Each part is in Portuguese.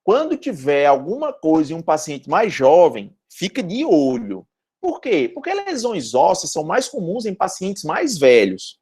Quando tiver alguma coisa em um paciente mais jovem, fica de olho. Por quê? Porque lesões ósseas são mais comuns em pacientes mais velhos.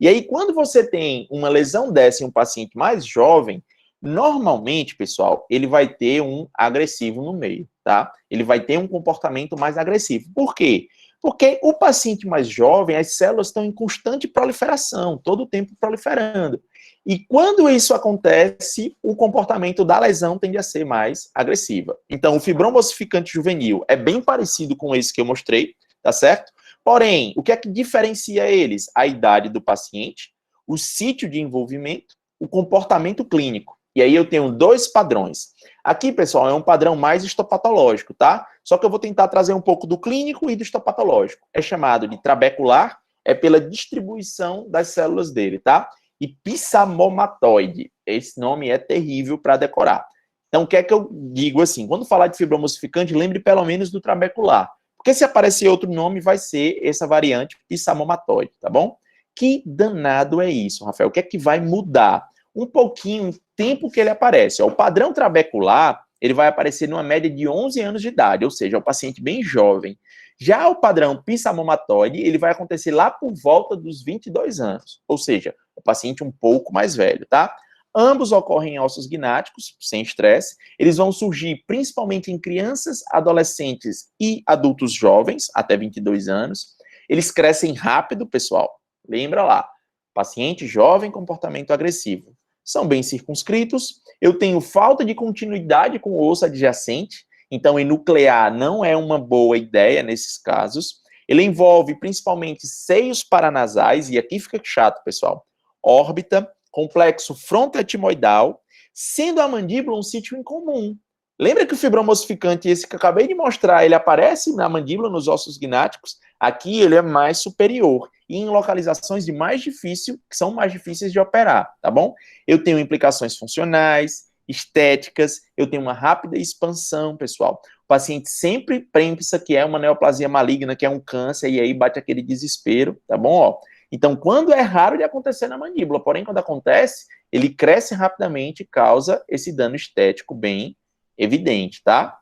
E aí, quando você tem uma lesão dessa em um paciente mais jovem, normalmente, pessoal, ele vai ter um agressivo no meio, tá? Ele vai ter um comportamento mais agressivo. Por quê? Porque o paciente mais jovem, as células estão em constante proliferação, todo o tempo proliferando. E quando isso acontece, o comportamento da lesão tende a ser mais agressiva. Então, o fibroma ossificante juvenil é bem parecido com esse que eu mostrei, tá certo? Porém, o que é que diferencia eles? A idade do paciente, o sítio de envolvimento, o comportamento clínico. E aí eu tenho dois padrões. Aqui, pessoal, é um padrão mais histopatológico, tá? Só que eu vou tentar trazer um pouco do clínico e do histopatológico. É chamado de trabecular, é pela distribuição das células dele, tá? E pissamomatoide. Esse nome é terrível para decorar. Então, o que é que eu digo assim? Quando falar de fibroma ossificante, lembre pelo menos do trabecular. Porque se aparecer outro nome, vai ser essa variante pissamomatoide, tá bom? Que danado é isso, Rafael? O que é que vai mudar? Um pouquinho o tempo que ele aparece. O padrão trabecular, ele vai aparecer numa média de 11 anos de idade, ou seja, é um paciente bem jovem. Já o padrão pissamomatoide, ele vai acontecer lá por volta dos 22 anos, ou seja, o paciente um pouco mais velho, tá? Ambos ocorrem em ossos gnáticos, sem estresse. Eles vão surgir principalmente em crianças, adolescentes e adultos jovens, até 22 anos. Eles crescem rápido, pessoal. Lembra lá, paciente jovem, comportamento agressivo. São bem circunscritos. Eu tenho falta de continuidade com o osso adjacente, então enuclear não é uma boa ideia nesses casos. Ele envolve principalmente seios paranasais, e aqui fica chato, pessoal. Órbita, complexo frontoetimoidal, sendo a mandíbula um sítio incomum. Lembra que o fibroma ossificante, esse que eu acabei de mostrar, ele aparece na mandíbula, nos ossos gnáticos? Aqui ele é mais superior e em localizações de mais difícil, que são mais difíceis de operar, tá bom? Eu tenho implicações funcionais, estéticas, eu tenho uma rápida expansão, pessoal. O paciente sempre pensa que é uma neoplasia maligna, que é um câncer, e aí bate aquele desespero, tá bom? Ó, então, quando é raro de acontecer na mandíbula, porém, quando acontece, ele cresce rapidamente e causa esse dano estético bem evidente, tá?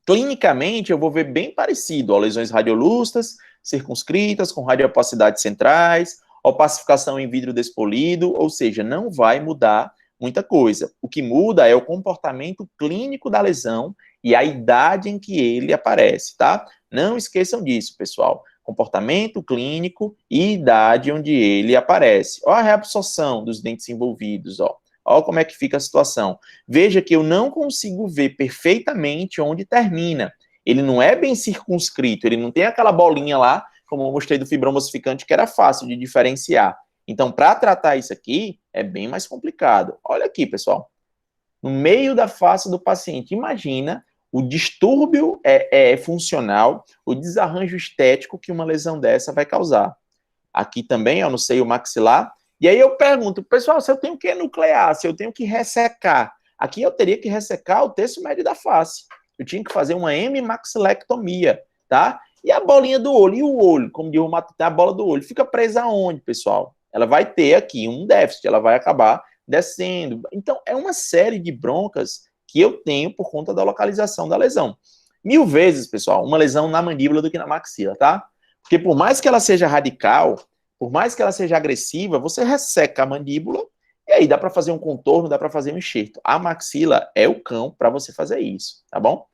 Clinicamente, eu vou ver bem parecido, ó, lesões radiolustas, circunscritas, com radiopacidades centrais, opacificação em vidro despolido, ou seja, não vai mudar muita coisa. O que muda é o comportamento clínico da lesão e a idade em que ele aparece, tá? Não esqueçam disso, pessoal. Comportamento clínico e idade onde ele aparece. Ó a reabsorção dos dentes envolvidos, ó. Olha como é que fica a situação. Veja que eu não consigo ver perfeitamente onde termina. Ele não é bem circunscrito, ele não tem aquela bolinha lá, como eu mostrei do fibroma ossificante, que era fácil de diferenciar. Então, para tratar isso aqui, é bem mais complicado. Olha aqui, pessoal. No meio da face do paciente, imagina o distúrbio funcional, o desarranjo estético que uma lesão dessa vai causar. Aqui também, ó, no seio maxilar. E aí eu pergunto, pessoal, se eu tenho que enuclear, se eu tenho que ressecar, aqui eu teria que ressecar o terço médio da face. Eu tinha que fazer uma hemimaxilectomia, tá? E a bolinha do olho, e o olho, como diz o Matutá, a bola do olho, fica presa aonde, pessoal? Ela vai ter aqui um déficit, ela vai acabar descendo. Então, é uma série de broncas que eu tenho por conta da localização da lesão. 1000 vezes, pessoal, uma lesão na mandíbula do que na maxila, tá? Porque por mais que ela seja radical, por mais que ela seja agressiva, você resseca a mandíbula e aí dá para fazer um contorno, dá para fazer um enxerto. A maxila é o cão para você fazer isso, tá bom?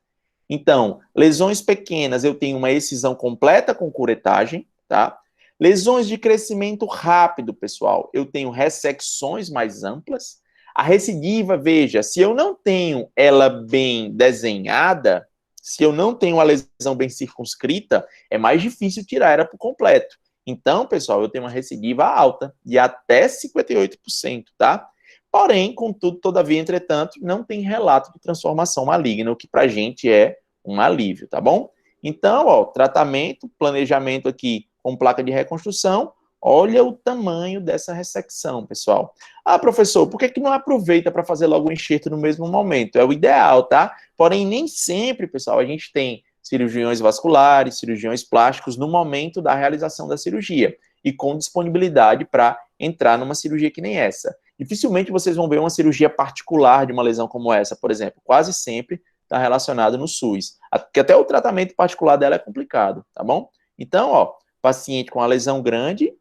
Então, lesões pequenas, eu tenho uma excisão completa com curetagem, tá? Lesões de crescimento rápido, pessoal, eu tenho ressecções mais amplas. A recidiva, veja, se eu não tenho ela bem desenhada, se eu não tenho a lesão bem circunscrita, é mais difícil tirar ela por completo. Então, pessoal, eu tenho uma recidiva alta, de até 58%, tá? Porém, contudo, todavia, entretanto, não tem relato de transformação maligna, o que pra gente é um alívio, tá bom? Então, ó, tratamento, planejamento aqui com placa de reconstrução, olha o tamanho dessa ressecção, pessoal. Ah, professor, por que não aproveita para fazer logo o enxerto no mesmo momento? É o ideal, tá? Porém, nem sempre, pessoal, a gente tem cirurgiões vasculares, cirurgiões plásticos no momento da realização da cirurgia e com disponibilidade para entrar numa cirurgia que nem essa. Dificilmente vocês vão ver uma cirurgia particular de uma lesão como essa, por exemplo. Quase sempre está relacionado no SUS. Porque até o tratamento particular dela é complicado, tá bom? Então, ó, paciente com a lesão grande,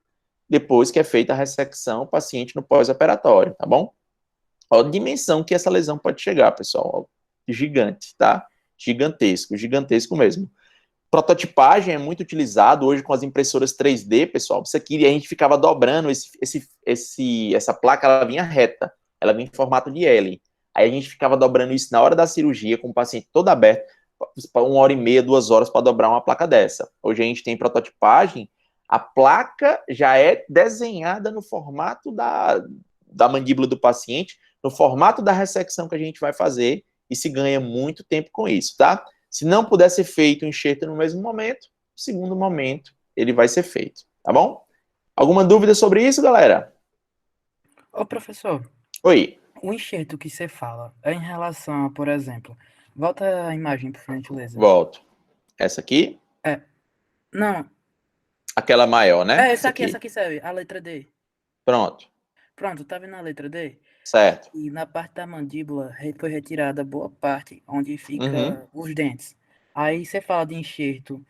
depois que é feita a ressecção, paciente no pós-operatório, tá bom? Ó, a dimensão que essa lesão pode chegar, pessoal. Ó, gigante, tá? Gigantesco, gigantesco mesmo. Prototipagem é muito utilizado hoje com as impressoras 3D, pessoal. Isso aqui a gente ficava dobrando essa placa, ela vinha reta, ela vinha em formato de L. Aí a gente ficava dobrando isso na hora da cirurgia, com o paciente todo aberto, 1h30, 2 horas para dobrar uma placa dessa. Hoje a gente tem prototipagem, a placa já é desenhada no formato da mandíbula do paciente, no formato da ressecção que a gente vai fazer, e se ganha muito tempo com isso, tá? Se não puder ser feito o enxerto no mesmo momento, no segundo momento ele vai ser feito, tá bom? Alguma dúvida sobre isso, galera? Ô, professor, Oi, o enxerto que você fala é em relação, por exemplo, volta a imagem, por gentileza. volto. Essa aqui, É, não, aquela maior, né? essa Essa aqui. aqui serve, a letra D. Pronto, Pronto, tá vendo a letra D? certo. E na parte da mandíbula foi retirada boa parte, onde Uhum. fica os dentes. Aí você fala de enxerto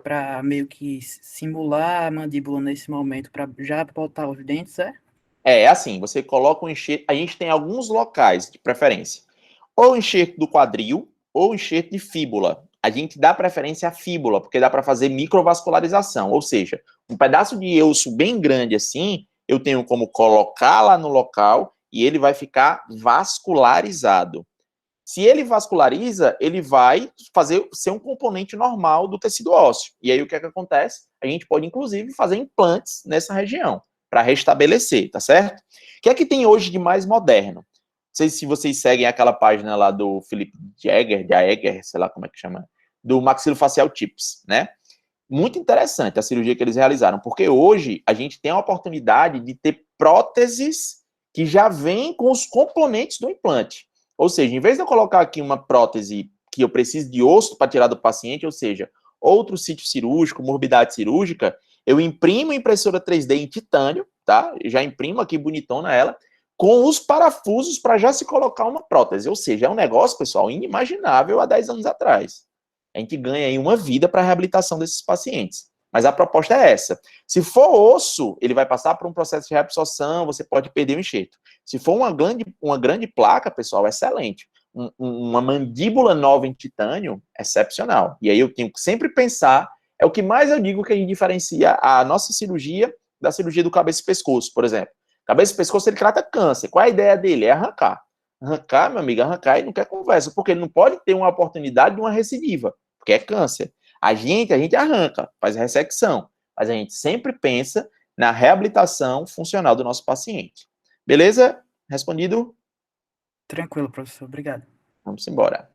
para meio que simular a mandíbula nesse momento, para já botar os dentes, é? É assim, você coloca o enxerto, a gente tem alguns locais de preferência. Ou enxerto do quadril, ou enxerto de fíbula. A gente dá preferência à fíbula, porque dá para fazer microvascularização, ou seja, um pedaço de osso bem grande assim, eu tenho como colocar lá no local e ele vai ficar vascularizado. Se ele vasculariza, ele vai ser um componente normal do tecido ósseo. E aí o que é que acontece? A gente pode, inclusive, fazer implantes nessa região para restabelecer, tá certo? O que é que tem hoje de mais moderno? Não sei se vocês seguem aquela página lá do Philip Jaeger, sei lá como é que chama, do Maxilofacial Tips, né? Muito interessante a cirurgia que eles realizaram, porque hoje a gente tem a oportunidade de ter próteses que já vêm com os componentes do implante. Ou seja, em vez de eu colocar aqui uma prótese que eu preciso de osso para tirar do paciente, ou seja, outro sítio cirúrgico, morbidade cirúrgica, eu imprimo impressora 3D em titânio, tá? Eu já imprimo aqui bonitona ela, com os parafusos para já se colocar uma prótese. Ou seja, é um negócio, pessoal, inimaginável há 10 anos atrás. A gente ganha aí uma vida para a reabilitação desses pacientes. Mas a proposta é essa. Se for osso, ele vai passar por um processo de reabsorção, você pode perder o enxerto. Se for uma grande placa, pessoal, excelente. Uma mandíbula nova em titânio, excepcional. E aí eu tenho que sempre pensar, é o que mais eu digo que a gente diferencia a nossa cirurgia da cirurgia do cabeça e pescoço, por exemplo. Cabeça e pescoço, ele trata câncer. Qual é a ideia dele? É arrancar. Arrancar, meu amigo, arrancar e não quer conversa, porque ele não pode ter uma oportunidade de uma recidiva, porque é câncer. A gente arranca, faz ressecção, mas a gente sempre pensa na reabilitação funcional do nosso paciente. Beleza? Respondido? Tranquilo, professor, obrigado. Vamos embora.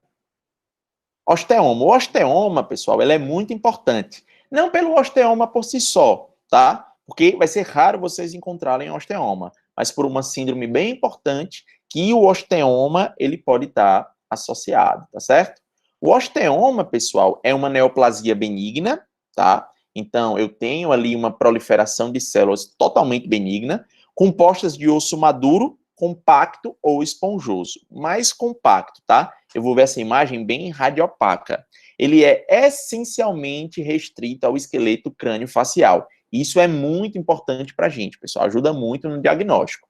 Osteoma. O osteoma, pessoal, ele é muito importante. Não pelo osteoma por si só, tá? Porque vai ser raro vocês encontrarem osteoma, mas por uma síndrome bem importante que o osteoma, ele pode estar associado, tá certo? O osteoma, pessoal, é uma neoplasia benigna, tá? Então, eu tenho ali uma proliferação de células totalmente benigna, compostas de osso maduro, compacto ou esponjoso. Mais compacto, tá? Eu vou ver essa imagem bem radiopaca. Ele é essencialmente restrito ao esqueleto crânio-facial. Isso é muito importante para a gente, pessoal. Ajuda muito no diagnóstico.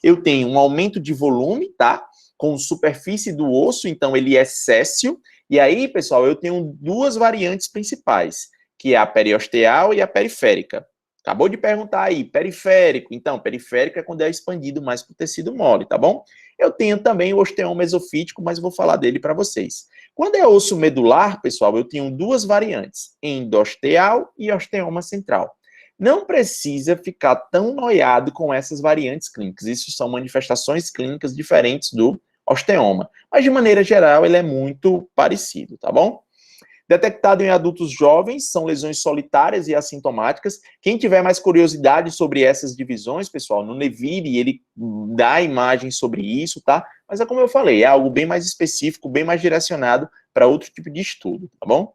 Eu tenho um aumento de volume, tá? Com superfície do osso, então ele é céssio. E aí, pessoal, eu tenho duas variantes principais, que é a periosteal e a periférica. Acabou de perguntar aí, periférico. Então, periférico é quando é expandido mais para o tecido mole, tá bom? Eu tenho também o osteoma mesofítico, mas vou falar dele para vocês. Quando é osso medular, pessoal, eu tenho duas variantes, endosteal e osteoma central. Não precisa ficar tão noiado com essas variantes clínicas. Isso são manifestações clínicas diferentes do osteoma. Mas, de maneira geral, ele é muito parecido, tá bom? Detectado em adultos jovens, são lesões solitárias e assintomáticas. Quem tiver mais curiosidade sobre essas divisões, pessoal, no Neville, ele dá imagens sobre isso, tá? Mas é como eu falei, é algo bem mais específico, bem mais direcionado para outro tipo de estudo, tá bom?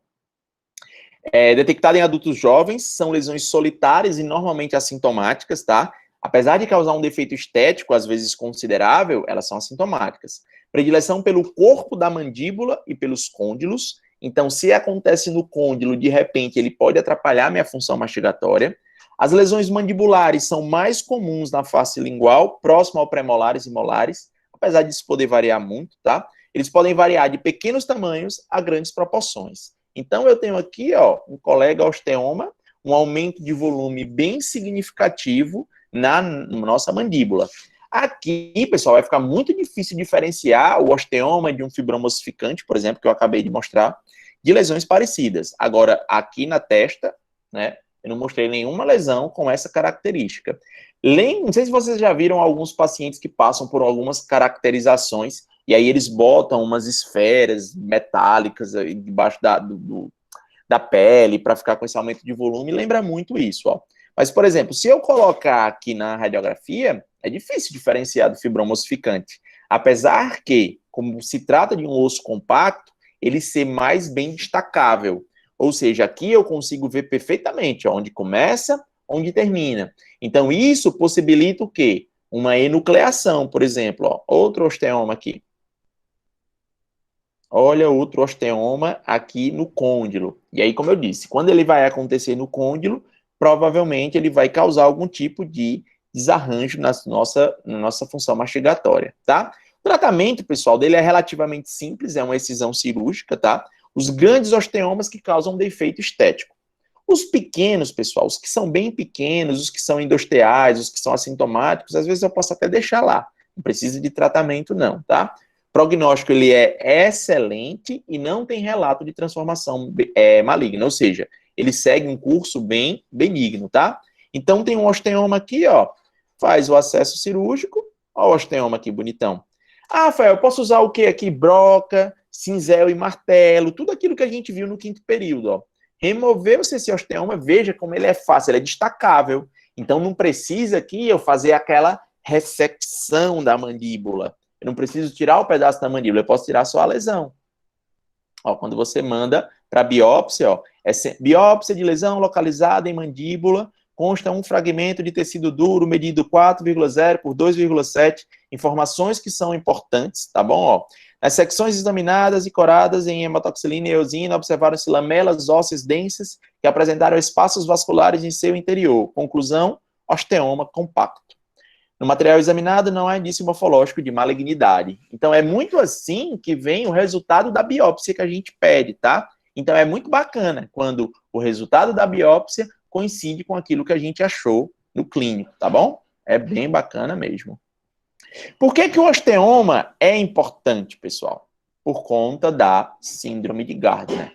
Detectado em adultos jovens, são lesões solitárias e normalmente assintomáticas, tá? Apesar de causar um defeito estético, às vezes considerável, elas são assintomáticas. Predileção pelo corpo da mandíbula e pelos côndilos. Então, se acontece no côndilo, de repente, ele pode atrapalhar a minha função mastigatória. As lesões mandibulares são mais comuns na face lingual, próximo ao premolares e molares, apesar disso poder variar muito, tá? Eles podem variar de pequenos tamanhos a grandes proporções. Então, eu tenho aqui, ó, um colega osteoma, um aumento de volume bem significativo na nossa mandíbula. Aqui, pessoal, vai ficar muito difícil diferenciar o osteoma de um fibroma ossificante, por exemplo, que eu acabei de mostrar, de lesões parecidas. Agora, aqui na testa, né, eu não mostrei nenhuma lesão com essa característica. Não sei se vocês já viram alguns pacientes que passam por algumas caracterizações, e aí eles botam umas esferas metálicas debaixo da pele para ficar com esse aumento de volume, lembra muito isso, ó. Mas, por exemplo, se eu colocar aqui na radiografia, é difícil diferenciar do fibroma ossificante. Apesar que, como se trata de um osso compacto, ele ser mais bem destacável. Ou seja, aqui eu consigo ver perfeitamente onde começa, onde termina. Então, isso possibilita o quê? Uma enucleação, por exemplo. Ó, outro osteoma aqui. Olha outro osteoma aqui no côndilo. E aí, como eu disse, quando ele vai acontecer no côndilo, provavelmente ele vai causar algum tipo de desarranjo na nossa função mastigatória, tá? O tratamento, pessoal, dele é relativamente simples, é uma excisão cirúrgica, tá? Os grandes osteomas que causam defeito estético. Os pequenos, pessoal, os que são bem pequenos, os que são endosteais, os que são assintomáticos, às vezes eu posso até deixar lá. Não precisa de tratamento, não, tá? O prognóstico, ele é excelente e não tem relato de transformação maligna, ou seja, ele segue um curso bem benigno, tá? Então, tem um osteoma aqui, ó, faz o acesso cirúrgico, ó o osteoma aqui, bonitão. Ah, Rafael, eu posso usar o que aqui? Broca, cinzel e martelo, tudo aquilo que a gente viu no quinto período, ó. Remover esse osteoma, veja como ele é fácil, ele é destacável. Então, não precisa aqui eu fazer aquela ressecção da mandíbula. Eu não preciso tirar o pedaço da mandíbula, eu posso tirar só a lesão. Ó, quando você manda para biópsia, ó, biópsia de lesão localizada em mandíbula, consta um fragmento de tecido duro medido 4,0 por 2,7, informações que são importantes, tá bom? Ó, nas secções examinadas e coradas em hematoxilina e eosina, observaram-se lamelas ósseas densas que apresentaram espaços vasculares em seu interior. Conclusão, osteoma compacto. No material examinado não há indício morfológico de malignidade. Então, é muito assim que vem o resultado da biópsia que a gente pede, tá? Então, é muito bacana quando o resultado da biópsia coincide com aquilo que a gente achou no clínico, tá bom? É bem bacana mesmo. Por que o osteoma é importante, pessoal? Por conta da síndrome de Gardner.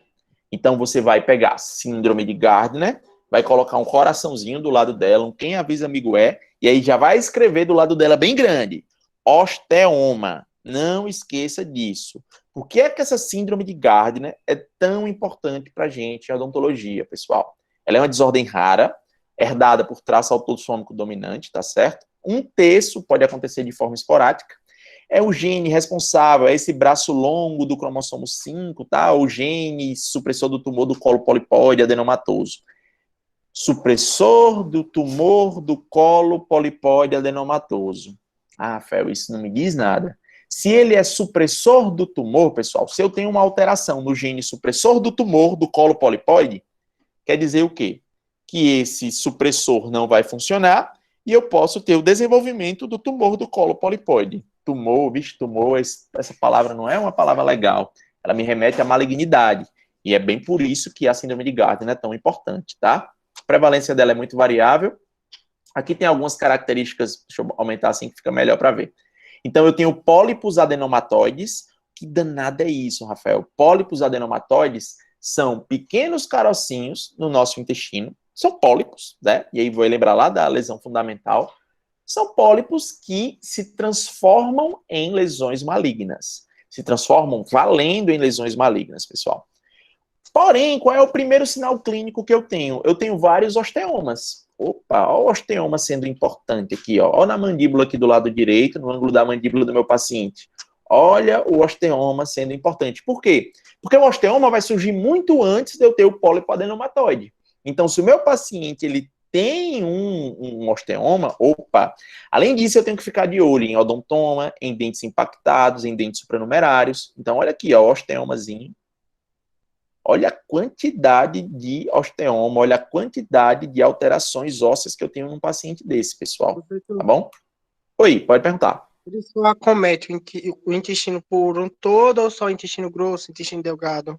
Então, você vai pegar síndrome de Gardner, vai colocar um coraçãozinho do lado dela, um quem avisa amigo é, e aí já vai escrever do lado dela bem grande, osteoma. Não esqueça disso. Por que é que essa síndrome de Gardner é tão importante para a gente, a odontologia, pessoal? Ela é uma desordem rara, herdada por traço autossômico dominante, tá certo? 1/3 pode acontecer de forma esporádica. É o gene responsável, é esse braço longo do cromossomo 5, tá? O gene supressor do tumor do colo polipóide adenomatoso. Supressor do tumor do colo polipóide adenomatoso. Ah, Rafael, isso não me diz nada. Se ele é supressor do tumor, pessoal, se eu tenho uma alteração no gene supressor do tumor do colo polipóide, quer dizer o quê? Que esse supressor não vai funcionar e eu posso ter o desenvolvimento do tumor do colo polipóide. Tumor, bicho, tumor, essa palavra não é uma palavra legal. Ela me remete à malignidade. E é bem por isso que a síndrome de Gardner é tão importante, tá? A prevalência dela é muito variável. Aqui tem algumas características, deixa eu aumentar assim que fica melhor para ver. Então, eu tenho pólipos adenomatoides. Que danada é isso, Rafael? Pólipos adenomatoides são pequenos carocinhos no nosso intestino. São pólipos, né? E aí vou lembrar lá da lesão fundamental. São pólipos que se transformam em lesões malignas. Se transformam valendo em lesões malignas, pessoal. Porém, qual é o primeiro sinal clínico que eu tenho? Eu tenho vários osteomas. Opa, olha o osteoma sendo importante aqui, ó. Olha na mandíbula aqui do lado direito, no ângulo da mandíbula do meu paciente. Olha o osteoma sendo importante. Por quê? Porque o osteoma vai surgir muito antes de eu ter o pólipo adenomatoide. Então, se o meu paciente ele tem um osteoma, opa, além disso eu tenho que ficar de olho em odontoma, em dentes impactados, em dentes supranumerários. Então, olha aqui, ó, osteomazinho. Olha a quantidade de osteoma, olha a quantidade de alterações ósseas que eu tenho num paciente desse, pessoal. Tá bom? Oi, pode perguntar. Ele só acomete o intestino por um todo ou só o intestino grosso, intestino delgado?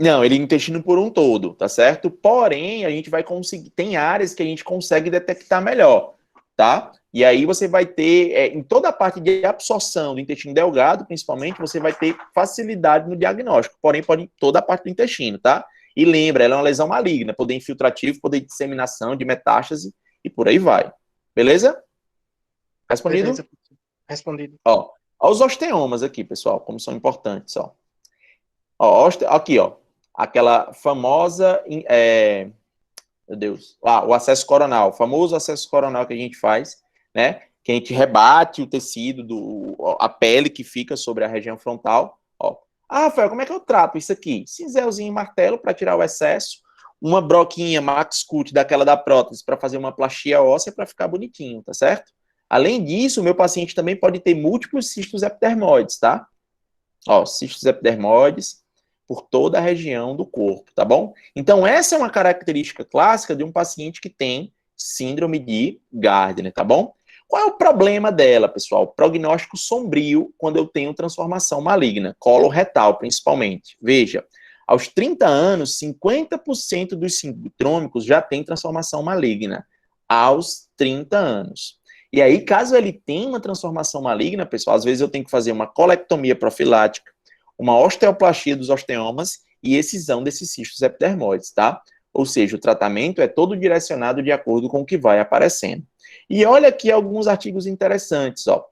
Não, ele é intestino por um todo, tá certo? Porém, a gente vai conseguir, tem áreas que a gente consegue detectar melhor, tá? E aí você vai ter, em toda a parte de absorção do intestino delgado, principalmente, você vai ter facilidade no diagnóstico, porém, pode toda a parte do intestino, tá? E lembra, ela é uma lesão maligna, poder infiltrativo, poder de disseminação, de metástase, e por aí vai. Beleza? Respondido? Beleza. Respondido. Ó, os osteomas aqui, pessoal, como são importantes, ó. Ó, aqui, ó. Aquela famosa, meu Deus, o acesso coronal, o famoso acesso coronal que a gente faz, né? Que a gente rebate o tecido, a pele que fica sobre a região frontal. Ó. Rafael, como é que eu trato isso aqui? Cinzelzinho e martelo para tirar o excesso, uma broquinha Max Cut daquela da prótese para fazer uma plastia óssea para ficar bonitinho, tá certo? Além disso, o meu paciente também pode ter múltiplos cistos epidermoides, tá? Ó, cistos epidermoides por toda a região do corpo, tá bom? Então, essa é uma característica clássica de um paciente que tem síndrome de Gardner, tá bom? Qual é o problema dela, pessoal? Prognóstico sombrio quando eu tenho transformação maligna, coloretal principalmente. Veja, aos 30 anos, 50% dos sindrômicos já tem transformação maligna, aos 30 anos. E aí, caso ele tenha uma transformação maligna, pessoal, às vezes eu tenho que fazer uma colectomia profilática, uma osteoplastia dos osteomas e excisão desses cistos epidermoides, tá? Ou seja, o tratamento é todo direcionado de acordo com o que vai aparecendo. E olha aqui alguns artigos interessantes, ó.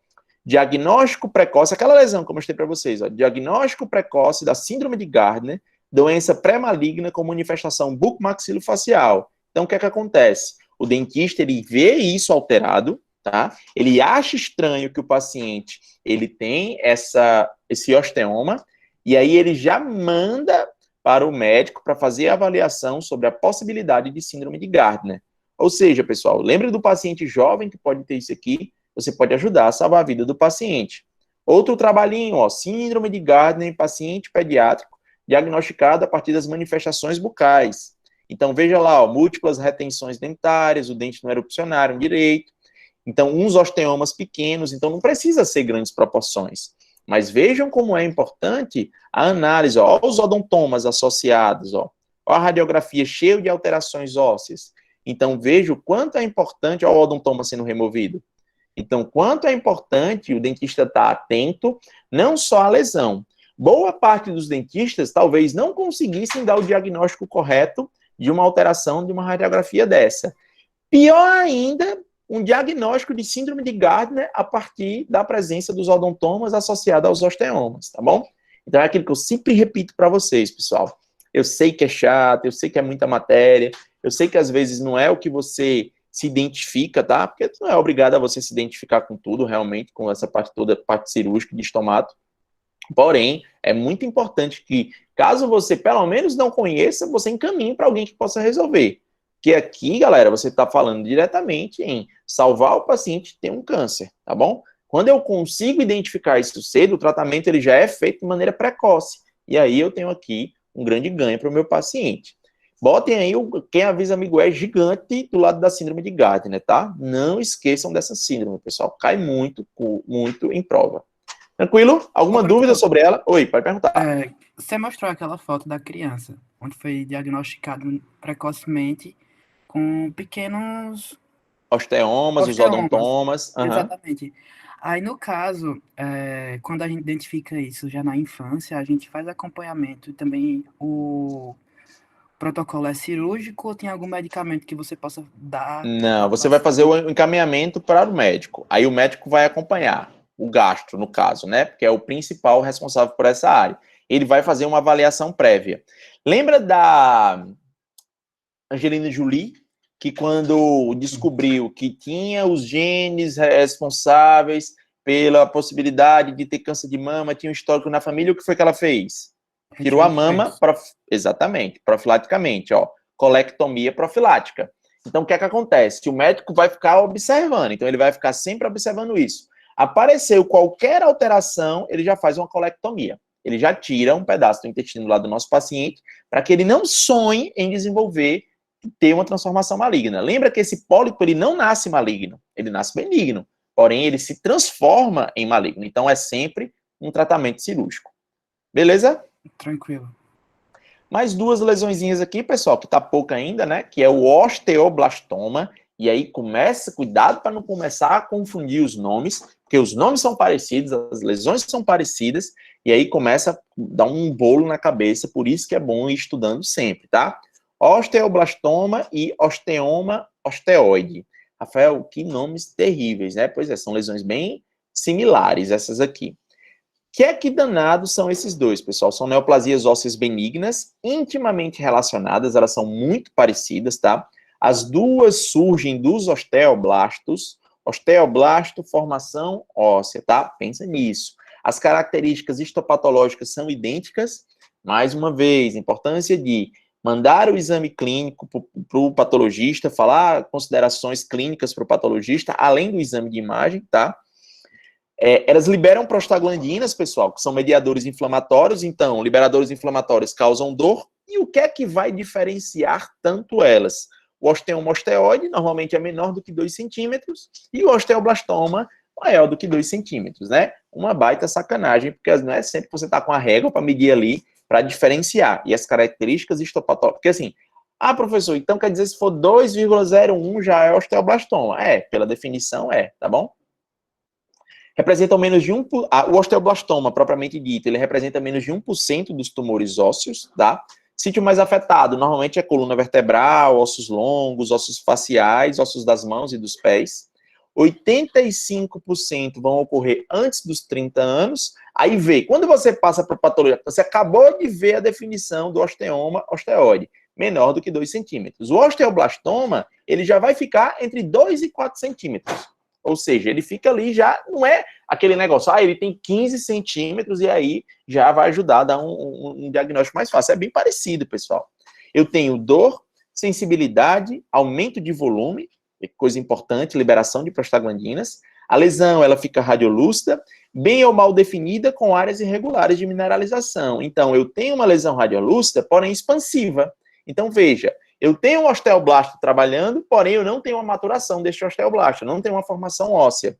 Diagnóstico precoce, aquela lesão que eu mostrei para vocês, ó. Diagnóstico precoce da síndrome de Gardner, doença pré-maligna com manifestação bucomaxilofacial. Então, o que é que acontece? O dentista, ele vê isso alterado, tá? Ele acha estranho que o paciente, ele tem esse osteoma, e aí ele já manda para o médico para fazer a avaliação sobre a possibilidade de síndrome de Gardner. Ou seja, pessoal, lembre do paciente jovem que pode ter isso aqui, você pode ajudar a salvar a vida do paciente. Outro trabalhinho, ó, síndrome de Gardner em paciente pediátrico, diagnosticado a partir das manifestações bucais. Então, veja lá, ó, múltiplas retenções dentárias, o dente não era opcionário direito, então, uns osteomas pequenos, então não precisa ser grandes proporções. Mas vejam como é importante a análise, ó, os odontomas associados, ó a radiografia cheia de alterações ósseas. Então, veja o quanto é importante ó, o odontoma sendo removido. Então, quanto é importante o dentista estar atento, não só à lesão. Boa parte dos dentistas talvez não conseguissem dar o diagnóstico correto de uma alteração de uma radiografia dessa. Pior ainda, um diagnóstico de síndrome de Gardner a partir da presença dos odontomas associados aos osteomas, tá bom? Então, é aquilo que eu sempre repito para vocês, pessoal. Eu sei que é chato, eu sei que é muita matéria, eu sei que às vezes não é o que você se identifica, tá? Porque não é obrigado a você se identificar com tudo, realmente, com essa parte toda, parte cirúrgica de estomato. Porém, é muito importante que, caso você pelo menos não conheça, você encaminhe para alguém que possa resolver. Que aqui, galera, você está falando diretamente em salvar o paciente que tem um câncer, tá bom? Quando eu consigo identificar isso cedo, o tratamento ele já é feito de maneira precoce. E aí eu tenho aqui um grande ganho para o meu paciente. Botem aí o Quem Avisa Amigo é gigante do lado da síndrome de Gardner, tá? Não esqueçam dessa síndrome, pessoal. Cai muito, muito em prova. Tranquilo? Alguma dúvida sobre ela? Oi, pode perguntar. Você mostrou aquela foto da criança, onde foi diagnosticado precocemente com pequenos osteomas, os odontomas. Exatamente. Aí, no caso, quando a gente identifica isso já na infância, a gente faz acompanhamento e também o protocolo é cirúrgico ou tem algum medicamento que você possa dar? Não, você vai fazer o encaminhamento para o médico. Aí o médico vai acompanhar o gastro, no caso, né? Porque é o principal responsável por essa área. Ele vai fazer uma avaliação prévia. Lembra da Angelina Jolie? Que quando descobriu que tinha os genes responsáveis pela possibilidade de ter câncer de mama, tinha um histórico na família, o que foi que ela fez? Tirou a mama, exatamente, profilaticamente, ó, colectomia profilática. Então, o que é que acontece? O médico vai ficar observando, então ele vai ficar sempre observando isso. Apareceu qualquer alteração, ele já faz uma colectomia. Ele já tira um pedaço do intestino lá do nosso paciente, para que ele não sonhe em desenvolver e ter uma transformação maligna. Lembra que esse pólipo, ele não nasce maligno, ele nasce benigno, porém ele se transforma em maligno. Então, é sempre um tratamento cirúrgico. Beleza? Tranquilo. Mais duas lesõezinhas aqui, pessoal, que tá pouca ainda, né? Que é o osteoblastoma. E aí começa, cuidado para não começar a confundir os nomes, porque os nomes são parecidos, as lesões são parecidas, e aí começa a dar um bolo na cabeça, por isso que é bom ir estudando sempre, tá? Osteoblastoma e osteoma osteoide. Rafael, que nomes terríveis, né? Pois é, são lesões bem similares essas aqui. Que danados são esses dois, pessoal? São neoplasias ósseas benignas, intimamente relacionadas, elas são muito parecidas, tá? As duas surgem dos osteoblastos, osteoblasto, formação óssea, tá? Pensa nisso. As características histopatológicas são idênticas, mais uma vez, a importância de mandar o exame clínico para o patologista, falar considerações clínicas para o patologista, além do exame de imagem, tá? Elas liberam prostaglandinas, pessoal, que são mediadores inflamatórios, então, liberadores inflamatórios causam dor, e o que é que vai diferenciar tanto elas? O osteoma osteoide, normalmente é menor do que 2 centímetros, e o osteoblastoma, maior do que 2 centímetros, né? Uma baita sacanagem, porque não é sempre que você tá com a régua para medir ali, para diferenciar, e as características histopatológicas, porque assim, professor, então quer dizer, se for 2,01 já é osteoblastoma? Pela definição tá bom? Representam menos de o osteoblastoma, propriamente dito, ele representa menos de 1% dos tumores ósseos, tá? Sítio mais afetado, normalmente é coluna vertebral, ossos longos, ossos faciais, ossos das mãos e dos pés. 85% vão ocorrer antes dos 30 anos. Aí vê, quando você passa para a patologia, você acabou de ver a definição do osteoma osteoide, menor do que 2 centímetros. O osteoblastoma, ele já vai ficar entre 2 e 4 centímetros. Ou seja, ele fica ali já, não é aquele negócio, ele tem 15 centímetros e aí já vai ajudar a dar um diagnóstico mais fácil. É bem parecido, pessoal. Eu tenho dor, sensibilidade, aumento de volume, coisa importante, liberação de prostaglandinas. A lesão, ela fica radiolúcida, bem ou mal definida, com áreas irregulares de mineralização. Então, eu tenho uma lesão radiolúcida, porém expansiva. Então, veja, eu tenho um osteoblasto trabalhando, porém eu não tenho uma maturação deste osteoblasto, eu não tenho uma formação óssea.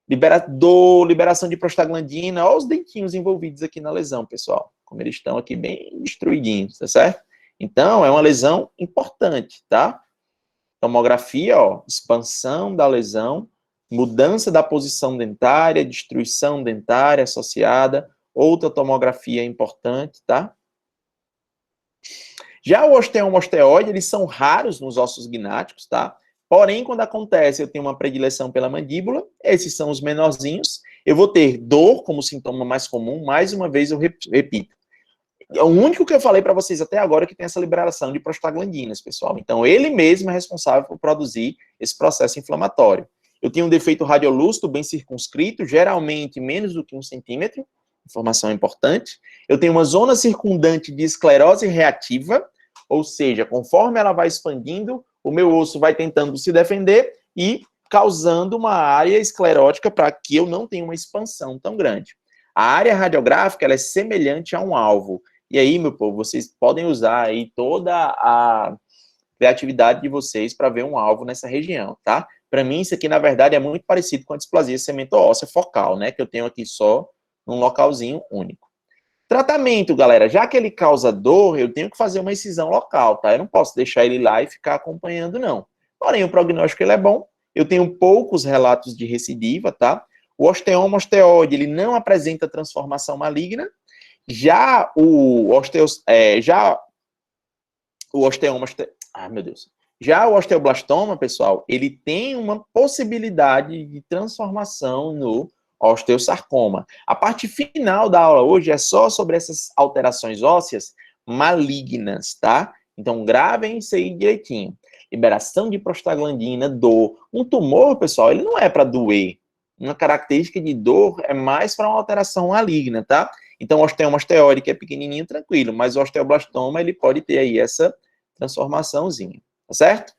Liberação de prostaglandina, olha os dentinhos envolvidos aqui na lesão, pessoal, como eles estão aqui bem destruidinhos, tá certo? Então, é uma lesão importante, tá? Tomografia, expansão da lesão, mudança da posição dentária, destruição dentária associada, outra tomografia importante, tá? Já o osteoma osteoide, eles são raros nos ossos gnáticos, tá? Porém, quando acontece, eu tenho uma predileção pela mandíbula, esses são os menorzinhos, eu vou ter dor como sintoma mais comum, mais uma vez eu repito. É o único que eu falei para vocês até agora que tem essa liberação de prostaglandinas, pessoal. Então, ele mesmo é responsável por produzir esse processo inflamatório. Eu tenho um defeito radiolúcido bem circunscrito, geralmente menos do que 1 centímetro, informação importante. Eu tenho uma zona circundante de esclerose reativa, ou seja, conforme ela vai expandindo, o meu osso vai tentando se defender e causando uma área esclerótica para que eu não tenha uma expansão tão grande. A área radiográfica, ela é semelhante a um alvo. E aí, meu povo, vocês podem usar aí toda a criatividade de vocês para ver um alvo nessa região, tá? Para mim, isso aqui, na verdade, é muito parecido com a displasia segmento-óssea focal, né? Que eu tenho aqui só num localzinho único. Tratamento, galera, já que ele causa dor, eu tenho que fazer uma incisão local, tá? Eu não posso deixar ele lá e ficar acompanhando, não. Porém, o prognóstico ele é bom. Eu tenho poucos relatos de recidiva, tá? O osteoma osteoide, ele não apresenta transformação maligna. Já o osteoblastoma, pessoal, ele tem uma possibilidade de transformação no osteosarcoma. A parte final da aula hoje é só sobre essas alterações ósseas malignas, tá? Então, gravem isso aí direitinho. Liberação de prostaglandina, dor. Um tumor, pessoal, ele não é para doer. Uma característica de dor é mais para uma alteração maligna, tá? Então, o osteoma osteoide, que é pequenininho, tranquilo, mas o osteoblastoma, ele pode ter aí essa transformaçãozinha, tá certo?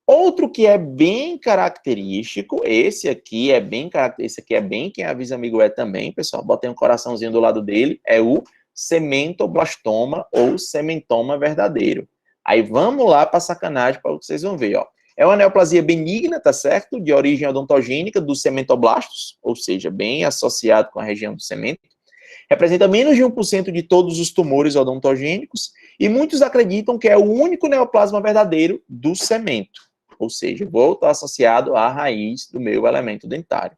Outro que é bem característico, esse aqui é bem quem avisa amigo é também, pessoal, botei um coraçãozinho do lado dele, é o sementoblastoma ou sementoma verdadeiro. Aí vamos lá para sacanagem para vocês vão ver, ó. É uma neoplasia benigna, tá certo? De origem odontogênica dos sementoblastos, ou seja, bem associado com a região do semento. Representa menos de 1% de todos os tumores odontogênicos e muitos acreditam que é o único neoplasma verdadeiro do semento. Ou seja, vou estar associado à raiz do meu elemento dentário.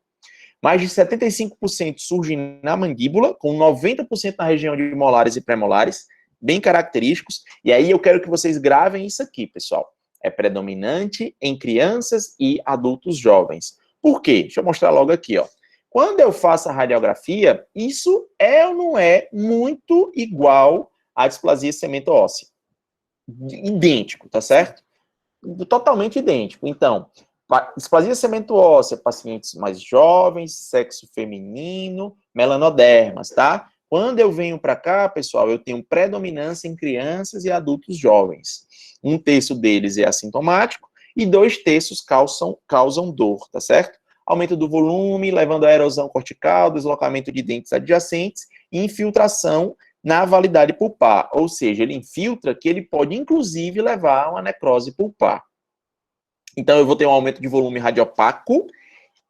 Mais de 75% surgem na mandíbula, com 90% na região de molares e premolares, bem característicos. E aí eu quero que vocês gravem isso aqui, pessoal. É predominante em crianças e adultos jovens. Por quê? Deixa eu mostrar logo aqui, ó. Quando eu faço a radiografia, isso é ou não é muito igual à displasia semento-óssea? Idêntico, tá certo? Totalmente idêntico. Então, displasia semento-óssea, pacientes mais jovens, sexo feminino, melanodermas, tá? Quando eu venho para cá, pessoal, eu tenho predominância em crianças e adultos jovens. 1/3 deles é assintomático e 2/3 causam dor, tá certo? Aumento do volume, levando à erosão cortical, deslocamento de dentes adjacentes e infiltração na validade pulpar, ou seja, ele infiltra que ele pode, inclusive, levar a uma necrose pulpar. Então, eu vou ter um aumento de volume radiopaco.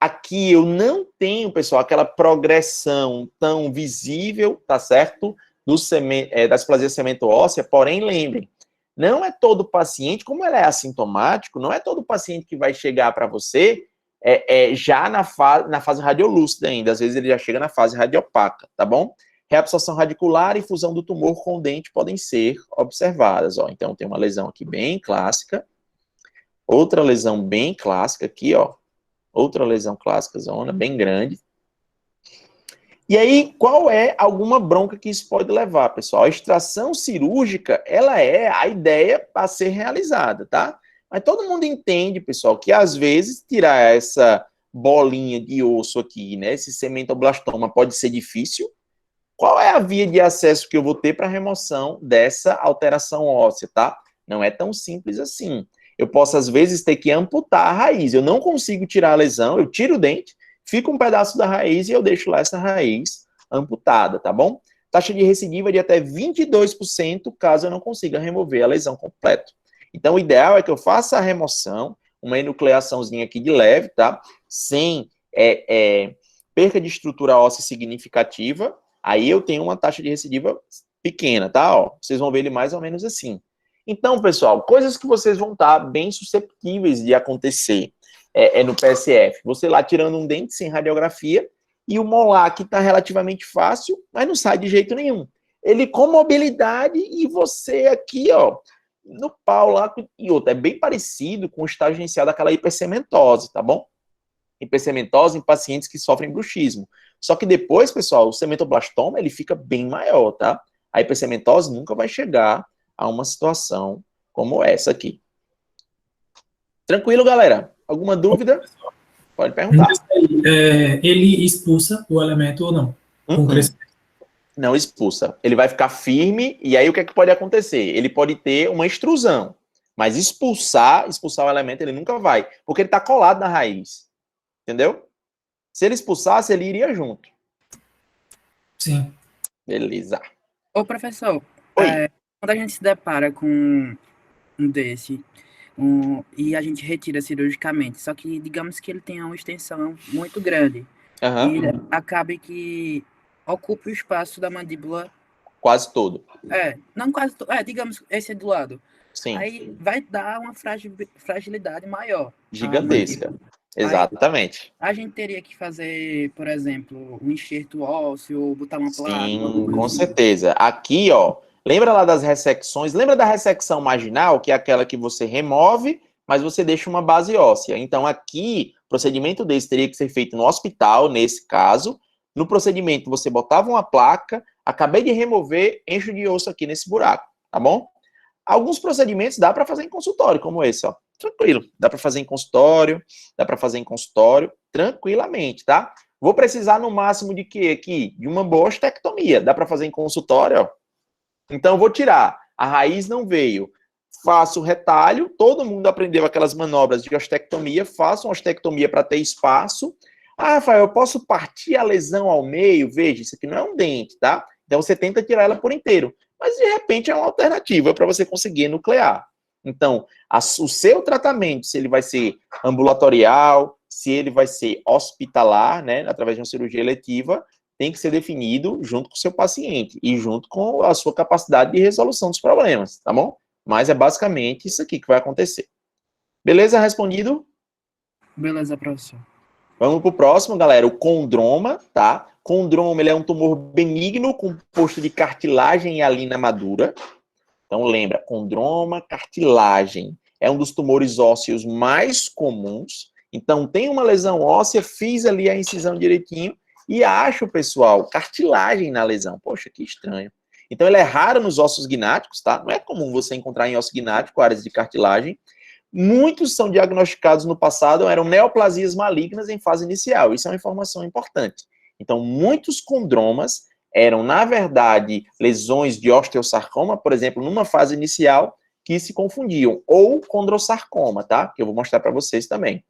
Aqui eu não tenho, pessoal, aquela progressão tão visível, tá certo? Da displasia semento-óssea, porém, lembrem, não é todo paciente, como ele é assintomático, não é todo paciente que vai chegar para você já na fase radiolúcida ainda, às vezes ele já chega na fase radiopaca, tá bom? Reabsorção radicular e fusão do tumor com o dente podem ser observadas, ó. Então, tem uma lesão aqui bem clássica, outra lesão bem clássica aqui, ó. Outra lesão clássica, zona bem grande. E aí, qual é alguma bronca que isso pode levar, pessoal? A extração cirúrgica, ela é a ideia para ser realizada, tá? Mas todo mundo entende, pessoal, que às vezes tirar essa bolinha de osso aqui, né, esse sementoblastoma pode ser difícil. Qual é a via de acesso que eu vou ter para remoção dessa alteração óssea, tá? Não é tão simples assim. Eu posso, às vezes, ter que amputar a raiz. Eu não consigo tirar a lesão, eu tiro o dente, fica um pedaço da raiz e eu deixo lá essa raiz amputada, tá bom? Taxa de recidiva de até 22% caso eu não consiga remover a lesão completa. Então, o ideal é que eu faça a remoção, uma enucleaçãozinha aqui de leve, tá? Sem perca de estrutura óssea significativa, aí eu tenho uma taxa de recidiva pequena, tá? Ó, vocês vão ver ele mais ou menos assim. Então, pessoal, coisas que vocês vão estar bem susceptíveis de acontecer no PSF. Você lá tirando um dente sem radiografia e o molar que está relativamente fácil, mas não sai de jeito nenhum. Ele com mobilidade e você aqui, ó, no pau lá, e outro, é bem parecido com o estágio inicial daquela hipersementose, tá bom? Hipersementose em pacientes que sofrem bruxismo. Só que depois, pessoal, o sementoblastoma, ele fica bem maior, tá? A hipersementose nunca vai chegar a uma situação como essa aqui. Tranquilo, galera? Alguma dúvida? Pode perguntar. Ele expulsa o elemento ou não? Com o crescimento? Não expulsa. Ele vai ficar firme e aí o que é que pode acontecer? Ele pode ter uma extrusão, mas expulsar o elemento ele nunca vai, porque ele está colado na raiz. Entendeu? Se ele expulsasse, ele iria junto. Sim. Beleza. Ô, professor, Oi. quando a gente se depara com um desse, e a gente retira cirurgicamente, só que digamos que ele tenha uma extensão muito grande, e acabe que ocupe o espaço da mandíbula. Quase todo. Não quase todo. Digamos, esse é do lado. Sim. Aí vai dar uma fragilidade maior. Gigantesca. Exatamente. Aí, a gente teria que fazer, por exemplo, um enxerto ósseo, botar uma placa. Sim, com certeza. Aqui, ó, lembra lá das ressecções? Lembra da ressecção marginal, que é aquela que você remove, mas você deixa uma base óssea? Então, aqui, o procedimento desse teria que ser feito no hospital, nesse caso. No procedimento, você botava uma placa, acabei de remover, encho de osso aqui nesse buraco, tá bom? Alguns procedimentos dá para fazer em consultório, como esse, ó. Tranquilo. Dá para fazer em consultório, tranquilamente, tá? Vou precisar no máximo de quê aqui? De uma boa ostectomia. Dá para fazer em consultório, ó. Então, eu vou tirar. A raiz não veio. faço o retalho, todo mundo aprendeu aquelas manobras de ostectomia, faço uma ostectomia para ter espaço. Ah, Rafael, eu posso partir a lesão ao meio? Veja, isso aqui não é um dente, tá? Então você tenta tirar ela por inteiro. Mas de repente é uma alternativa para você conseguir nuclear. Então, o seu tratamento, se ele vai ser ambulatorial, se ele vai ser hospitalar, né, através de uma cirurgia eletiva, tem que ser definido junto com o seu paciente e junto com a sua capacidade de resolução dos problemas, tá bom? Mas é basicamente isso aqui que vai acontecer. Beleza? Respondido? Beleza, professor. Vamos pro próximo, galera, o condroma, tá? Condroma, ele é um tumor benigno composto de cartilagem e alina madura. Então, lembra, condroma, cartilagem. É um dos tumores ósseos mais comuns. Então, tem uma lesão óssea, fiz ali a incisão direitinho e acho, pessoal, cartilagem na lesão. Poxa, que estranho. Então, ele é raro nos ossos gnáticos, tá? Não é comum você encontrar em osso gnático áreas de cartilagem. Muitos são diagnosticados no passado, eram neoplasias malignas em fase inicial. Isso é uma informação importante. Então, muitos condromas eram, na verdade, lesões de osteosarcoma, por exemplo, numa fase inicial, que se confundiam, ou condrosarcoma, tá? Que eu vou mostrar para vocês também.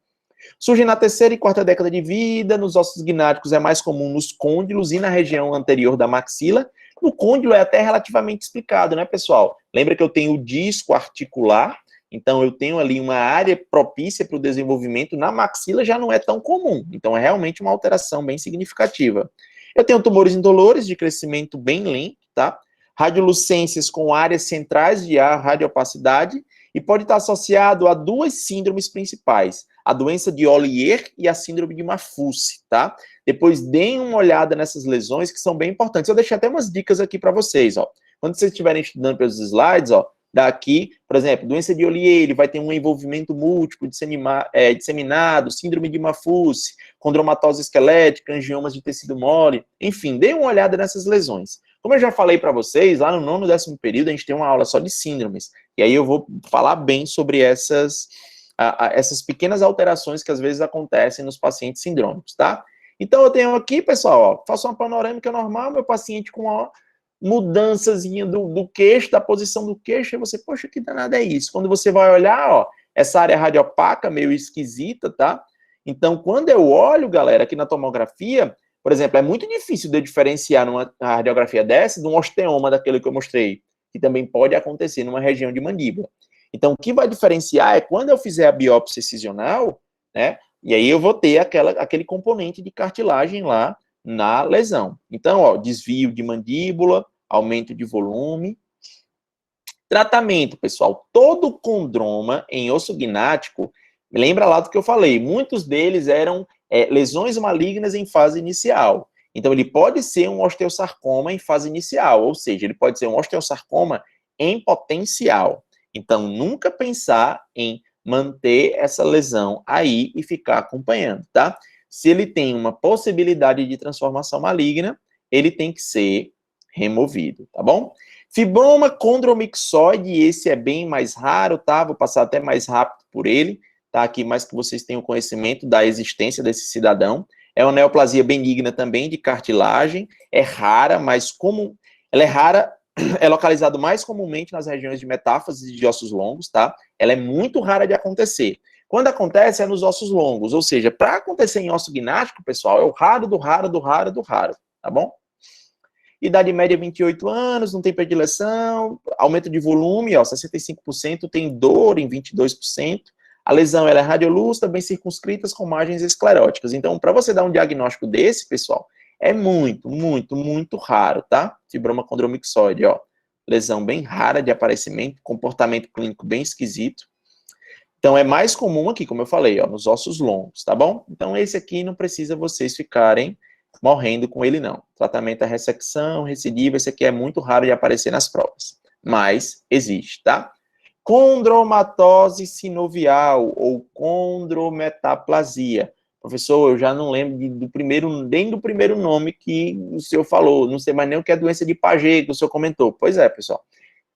Surge na terceira e quarta década de vida, nos ossos gnáticos é mais comum nos côndilos e na região anterior da maxila. No côndilo é até relativamente explicado, né, pessoal? Lembra que eu tenho o disco articular, então eu tenho ali uma área propícia para o desenvolvimento. Na maxila já não é tão comum, então é realmente uma alteração bem significativa. Eu tenho tumores indolores de crescimento bem lento, tá? Radiolucências com áreas centrais de radiopacidade e pode estar associado a duas síndromes principais, a doença de Ollier e a síndrome de Maffucci, tá? Depois deem uma olhada nessas lesões que são bem importantes. Eu deixei até umas dicas aqui para vocês, ó. Quando vocês estiverem estudando pelos slides, ó, daqui, por exemplo, doença de Ollier, ele vai ter um envolvimento múltiplo disseminado, síndrome de Maffucci, condromatose esquelética, angiomas de tecido mole, enfim, dê uma olhada nessas lesões. Como eu já falei para vocês, lá no 9º e 10º período, a gente tem uma aula só de síndromes, e aí eu vou falar bem sobre essas pequenas alterações que às vezes acontecem nos pacientes sindrômicos, tá? Então eu tenho aqui, pessoal, ó, faço uma panorâmica normal, meu paciente com uma mudançazinha do queixo, da posição do queixo, e você, poxa, que danada é isso? Quando você vai olhar, ó, essa área radiopaca, meio esquisita, tá? Então, quando eu olho, galera, aqui na tomografia, por exemplo, é muito difícil de eu diferenciar numa radiografia dessa de um osteoma daquele que eu mostrei, que também pode acontecer numa região de mandíbula. Então, o que vai diferenciar é quando eu fizer a biópsia excisional, né? E aí eu vou ter aquele componente de cartilagem lá na lesão. Então, ó, desvio de mandíbula, aumento de volume. Tratamento, pessoal. Todo condroma em osso gnático, lembra lá do que eu falei, muitos deles eram lesões malignas em fase inicial. Então, ele pode ser um osteosarcoma em fase inicial, ou seja, ele pode ser um osteosarcoma em potencial. Então, nunca pensar em manter essa lesão aí e ficar acompanhando, tá? Se ele tem uma possibilidade de transformação maligna, ele tem que ser removido, tá bom? Fibroma condromixoide, esse é bem mais raro, tá? Vou passar até mais rápido por ele, tá? Aqui, mais que vocês tenham conhecimento da existência desse cidadão. É uma neoplasia benigna também de cartilagem, é rara, mas como ela é rara, é localizado mais comumente nas regiões de metáfase de ossos longos, tá? Ela é muito rara de acontecer. Quando acontece, é nos ossos longos, ou seja, para acontecer em osso gnático, pessoal, é o raro do raro do raro do raro, tá bom? Idade média 28 anos, não tem predileção, aumento de volume, ó, 65%, tem dor em 22%, a lesão ela é radiolúcida, bem circunscritas com margens escleróticas. Então, para você dar um diagnóstico desse, pessoal, é muito, muito, muito raro, tá? Fibroma condromixoide, ó, lesão bem rara de aparecimento, comportamento clínico bem esquisito. Então, é mais comum aqui, como eu falei, ó, nos ossos longos, tá bom? Então, esse aqui não precisa vocês ficarem morrendo com ele, não. Tratamento é ressecção, recidiva, esse aqui é muito raro de aparecer nas provas, mas existe, tá? Condromatose sinovial ou condrometaplasia. Professor, eu já não lembro nem do primeiro nome que o senhor falou, não sei mais nem o que é doença de Paget, que o senhor comentou. Pois é, pessoal,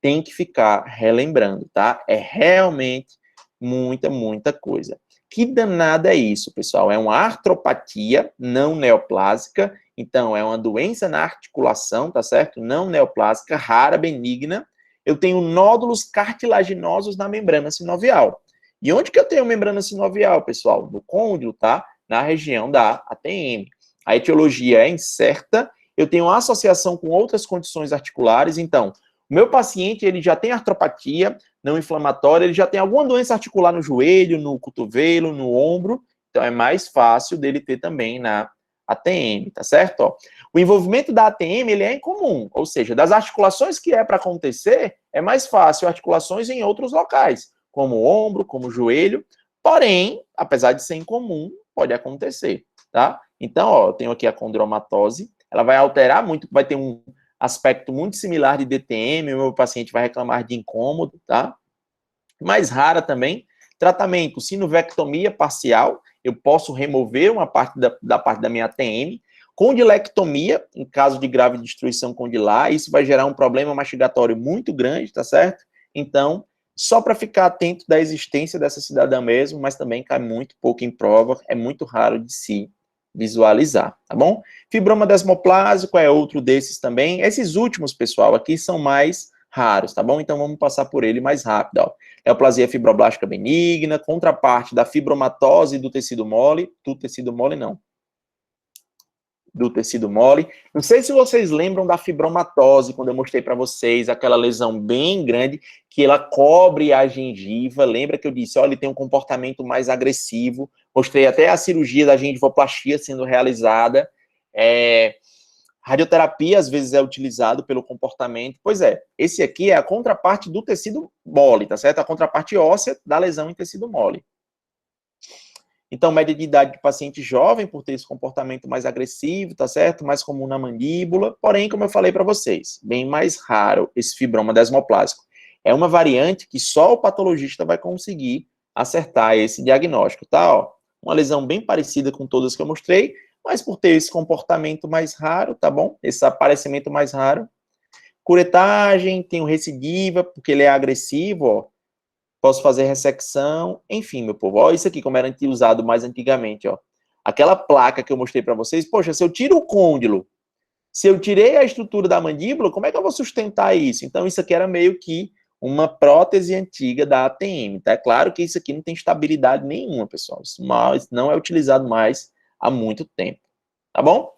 tem que ficar relembrando, tá? É realmente muita, muita coisa. Que danada é isso, pessoal? É uma artropatia não neoplásica, então é uma doença na articulação, tá certo? Não neoplásica, rara, benigna, eu tenho nódulos cartilaginosos na membrana sinovial. E onde que eu tenho membrana sinovial, pessoal? No côndilo, tá? Na região da ATM. A etiologia é incerta, eu tenho associação com outras condições articulares, então, o meu paciente, ele já tem artropatia não inflamatória, ele já tem alguma doença articular no joelho, no cotovelo, no ombro, então é mais fácil dele ter também na ATM, tá certo? Ó, o envolvimento da ATM, ele é incomum, ou seja, das articulações que é para acontecer, é mais fácil articulações em outros locais, como o ombro, como o joelho, porém, apesar de ser incomum, pode acontecer, tá? Então, ó, eu tenho aqui a condromatose, ela vai alterar muito, vai ter um aspecto muito similar de DTM, o meu paciente vai reclamar de incômodo, tá? Mais rara também, tratamento sinovectomia parcial, eu posso remover uma parte da parte da minha ATM, condilectomia, em caso de grave destruição condilar, isso vai gerar um problema mastigatório muito grande, tá certo? Então, só para ficar atento da existência dessa cidadã mesmo, mas também cai muito pouco em prova, é muito raro de se visualizar, tá bom? Fibroma desmoplásico é outro desses também. Esses últimos, pessoal, aqui são mais raros, tá bom? Então vamos passar por ele mais rápido, ó. Neoplasia fibroblástica benigna, contraparte da fibromatose do tecido mole, do tecido mole. Não sei se vocês lembram da fibromatose, quando eu mostrei para vocês aquela lesão bem grande, que ela cobre a gengiva. Lembra que eu disse, olha, ele tem um comportamento mais agressivo. Mostrei até a cirurgia da gengivoplastia sendo realizada. Radioterapia, às vezes, é utilizado pelo comportamento. Pois é, esse aqui é a contraparte do tecido mole, tá certo? A contraparte óssea da lesão em tecido mole. Então, média de idade de paciente jovem, por ter esse comportamento mais agressivo, tá certo? Mais comum na mandíbula, porém, como eu falei para vocês, bem mais raro esse fibroma desmoplásico. É uma variante que só o patologista vai conseguir acertar esse diagnóstico, tá? Ó, uma lesão bem parecida com todas que eu mostrei, mas por ter esse comportamento mais raro, tá bom? Esse aparecimento mais raro. Curetagem, tem o recidiva, porque ele é agressivo, ó. Posso fazer ressecção, enfim, meu povo. Ó, isso aqui, como era usado mais antigamente, ó. Aquela placa que eu mostrei para vocês, poxa, se eu tiro o côndilo, se eu tirei a estrutura da mandíbula, como é que eu vou sustentar isso? Então, isso aqui era meio que uma prótese antiga da ATM, tá? É claro que isso aqui não tem estabilidade nenhuma, pessoal. Isso não é utilizado mais há muito tempo, tá bom?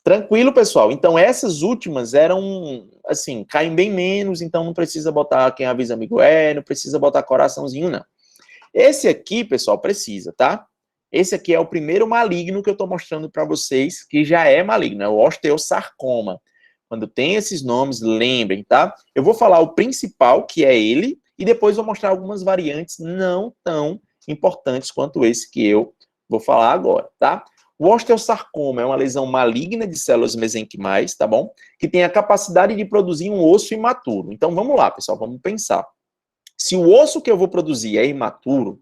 Tranquilo, pessoal. Então, essas últimas eram, assim, caem bem menos, então não precisa botar quem avisa amigo não precisa botar coraçãozinho, não. Esse aqui, pessoal, precisa, tá? Esse aqui é o primeiro maligno que eu tô mostrando para vocês, que já é maligno, é o osteosarcoma. Quando tem esses nomes, lembrem, tá? Eu vou falar o principal, que é ele, e depois vou mostrar algumas variantes não tão importantes quanto esse que eu vou falar agora, tá? O osteosarcoma é uma lesão maligna de células mesenquimais, tá bom? Que tem a capacidade de produzir um osso imaturo. Então, vamos lá, pessoal, vamos pensar. Se o osso que eu vou produzir é imaturo,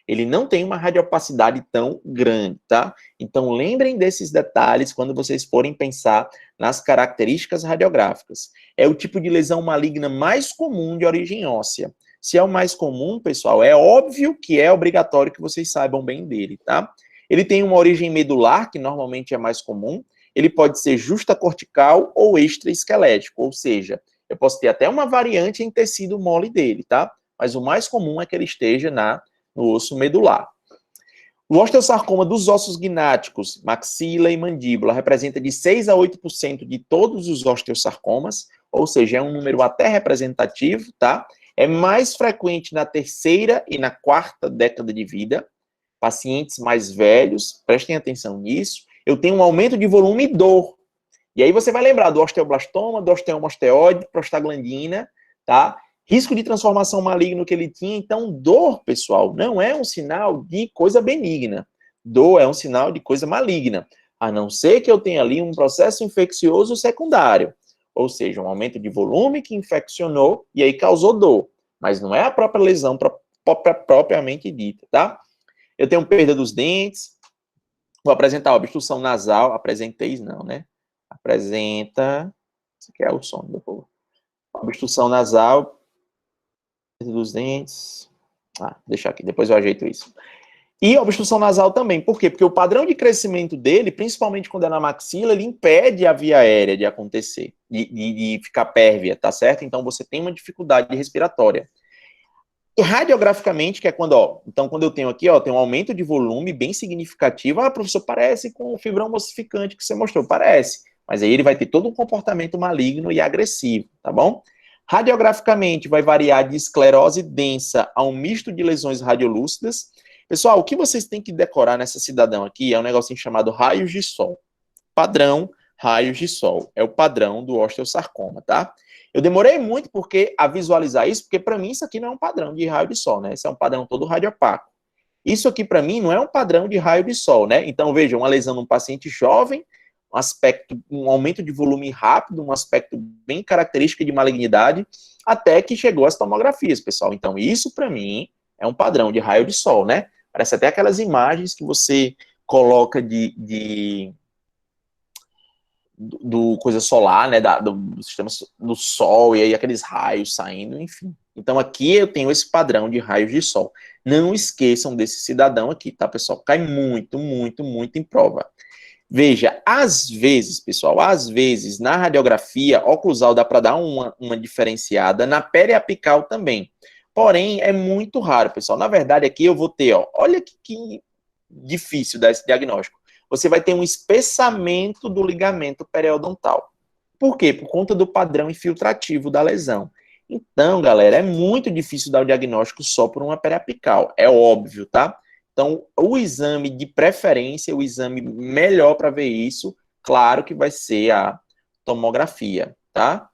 ele não tem uma radiopacidade tão grande, tá? Então, lembrem desses detalhes quando vocês forem pensar nas características radiográficas. É o tipo de lesão maligna mais comum de origem óssea. Se é o mais comum, pessoal, é óbvio que é obrigatório que vocês saibam bem dele, tá? Ele tem uma origem medular, que normalmente é mais comum. Ele pode ser justacortical ou extraesquelético, ou seja, eu posso ter até uma variante em tecido mole dele, tá? Mas o mais comum é que ele esteja no osso medular. O osteosarcoma dos ossos gnáticos, maxila e mandíbula, representa de 6 a 8% de todos os osteosarcomas, ou seja, é um número até representativo, tá? É mais frequente na terceira e na quarta década de vida. Pacientes mais velhos, prestem atenção nisso. Eu tenho um aumento de volume e dor. E aí você vai lembrar do osteoblastoma, do osteoma osteoide, prostaglandina, tá? Risco de transformação maligno que ele tinha. Então, dor, pessoal, não é um sinal de coisa benigna. Dor é um sinal de coisa maligna. A não ser que eu tenha ali um processo infeccioso secundário. Ou seja, um aumento de volume que infeccionou e aí causou dor. Mas não é a própria lesão propriamente dita, tá? Eu tenho perda dos dentes. Vou apresentar a obstrução nasal. Apresentei, não, né? Apresenta. Isso aqui é o som do povo. Obstrução nasal. Perda dos dentes. Deixa aqui, depois eu ajeito isso. E obstrução nasal também. Por quê? Porque o padrão de crescimento dele, principalmente quando é na maxila, ele impede a via aérea de acontecer, de ficar pérvia, tá certo? Então você tem uma dificuldade respiratória. E radiograficamente, que é quando, ó, então quando eu tenho aqui, ó, tem um aumento de volume bem significativo. Ah, professor, parece com o fibrão ossificante que você mostrou. Parece. Mas aí ele vai ter todo um comportamento maligno e agressivo, tá bom? Radiograficamente vai variar de esclerose densa a um misto de lesões radiolúcidas. Pessoal, o que vocês têm que decorar nessa cidadão aqui é um negocinho chamado raios de sol. Padrão raios de sol. É o padrão do osteosarcoma, tá? Eu demorei muito a visualizar isso, porque para mim isso aqui não é um padrão de raio de sol, né? Isso é um padrão todo radiopaco. Isso aqui para mim não é um padrão de raio de sol, né? Então, veja, uma lesão num paciente jovem, um aumento de volume rápido, um aspecto bem característico de malignidade, até que chegou às tomografias, pessoal. Então, isso para mim é um padrão de raio de sol, né? Parece até aquelas imagens que você coloca do coisa solar, né, do sistema do sol, e aí aqueles raios saindo, enfim. Então aqui eu tenho esse padrão de raios de sol. Não esqueçam desse cidadão aqui, tá, pessoal? Cai muito, muito, muito em prova. Veja, às vezes, pessoal, às vezes, na radiografia oclusal dá para dar uma diferenciada, na periapical também. Porém, é muito raro, pessoal. Na verdade, aqui eu vou ter, ó, olha que difícil dar esse diagnóstico. Você vai ter um espessamento do ligamento periodontal. Por quê? Por conta do padrão infiltrativo da lesão. Então, galera, é muito difícil dar o diagnóstico só por uma periapical. É óbvio, tá? Então, o exame de preferência, o exame melhor para ver isso, claro que vai ser a tomografia, tá?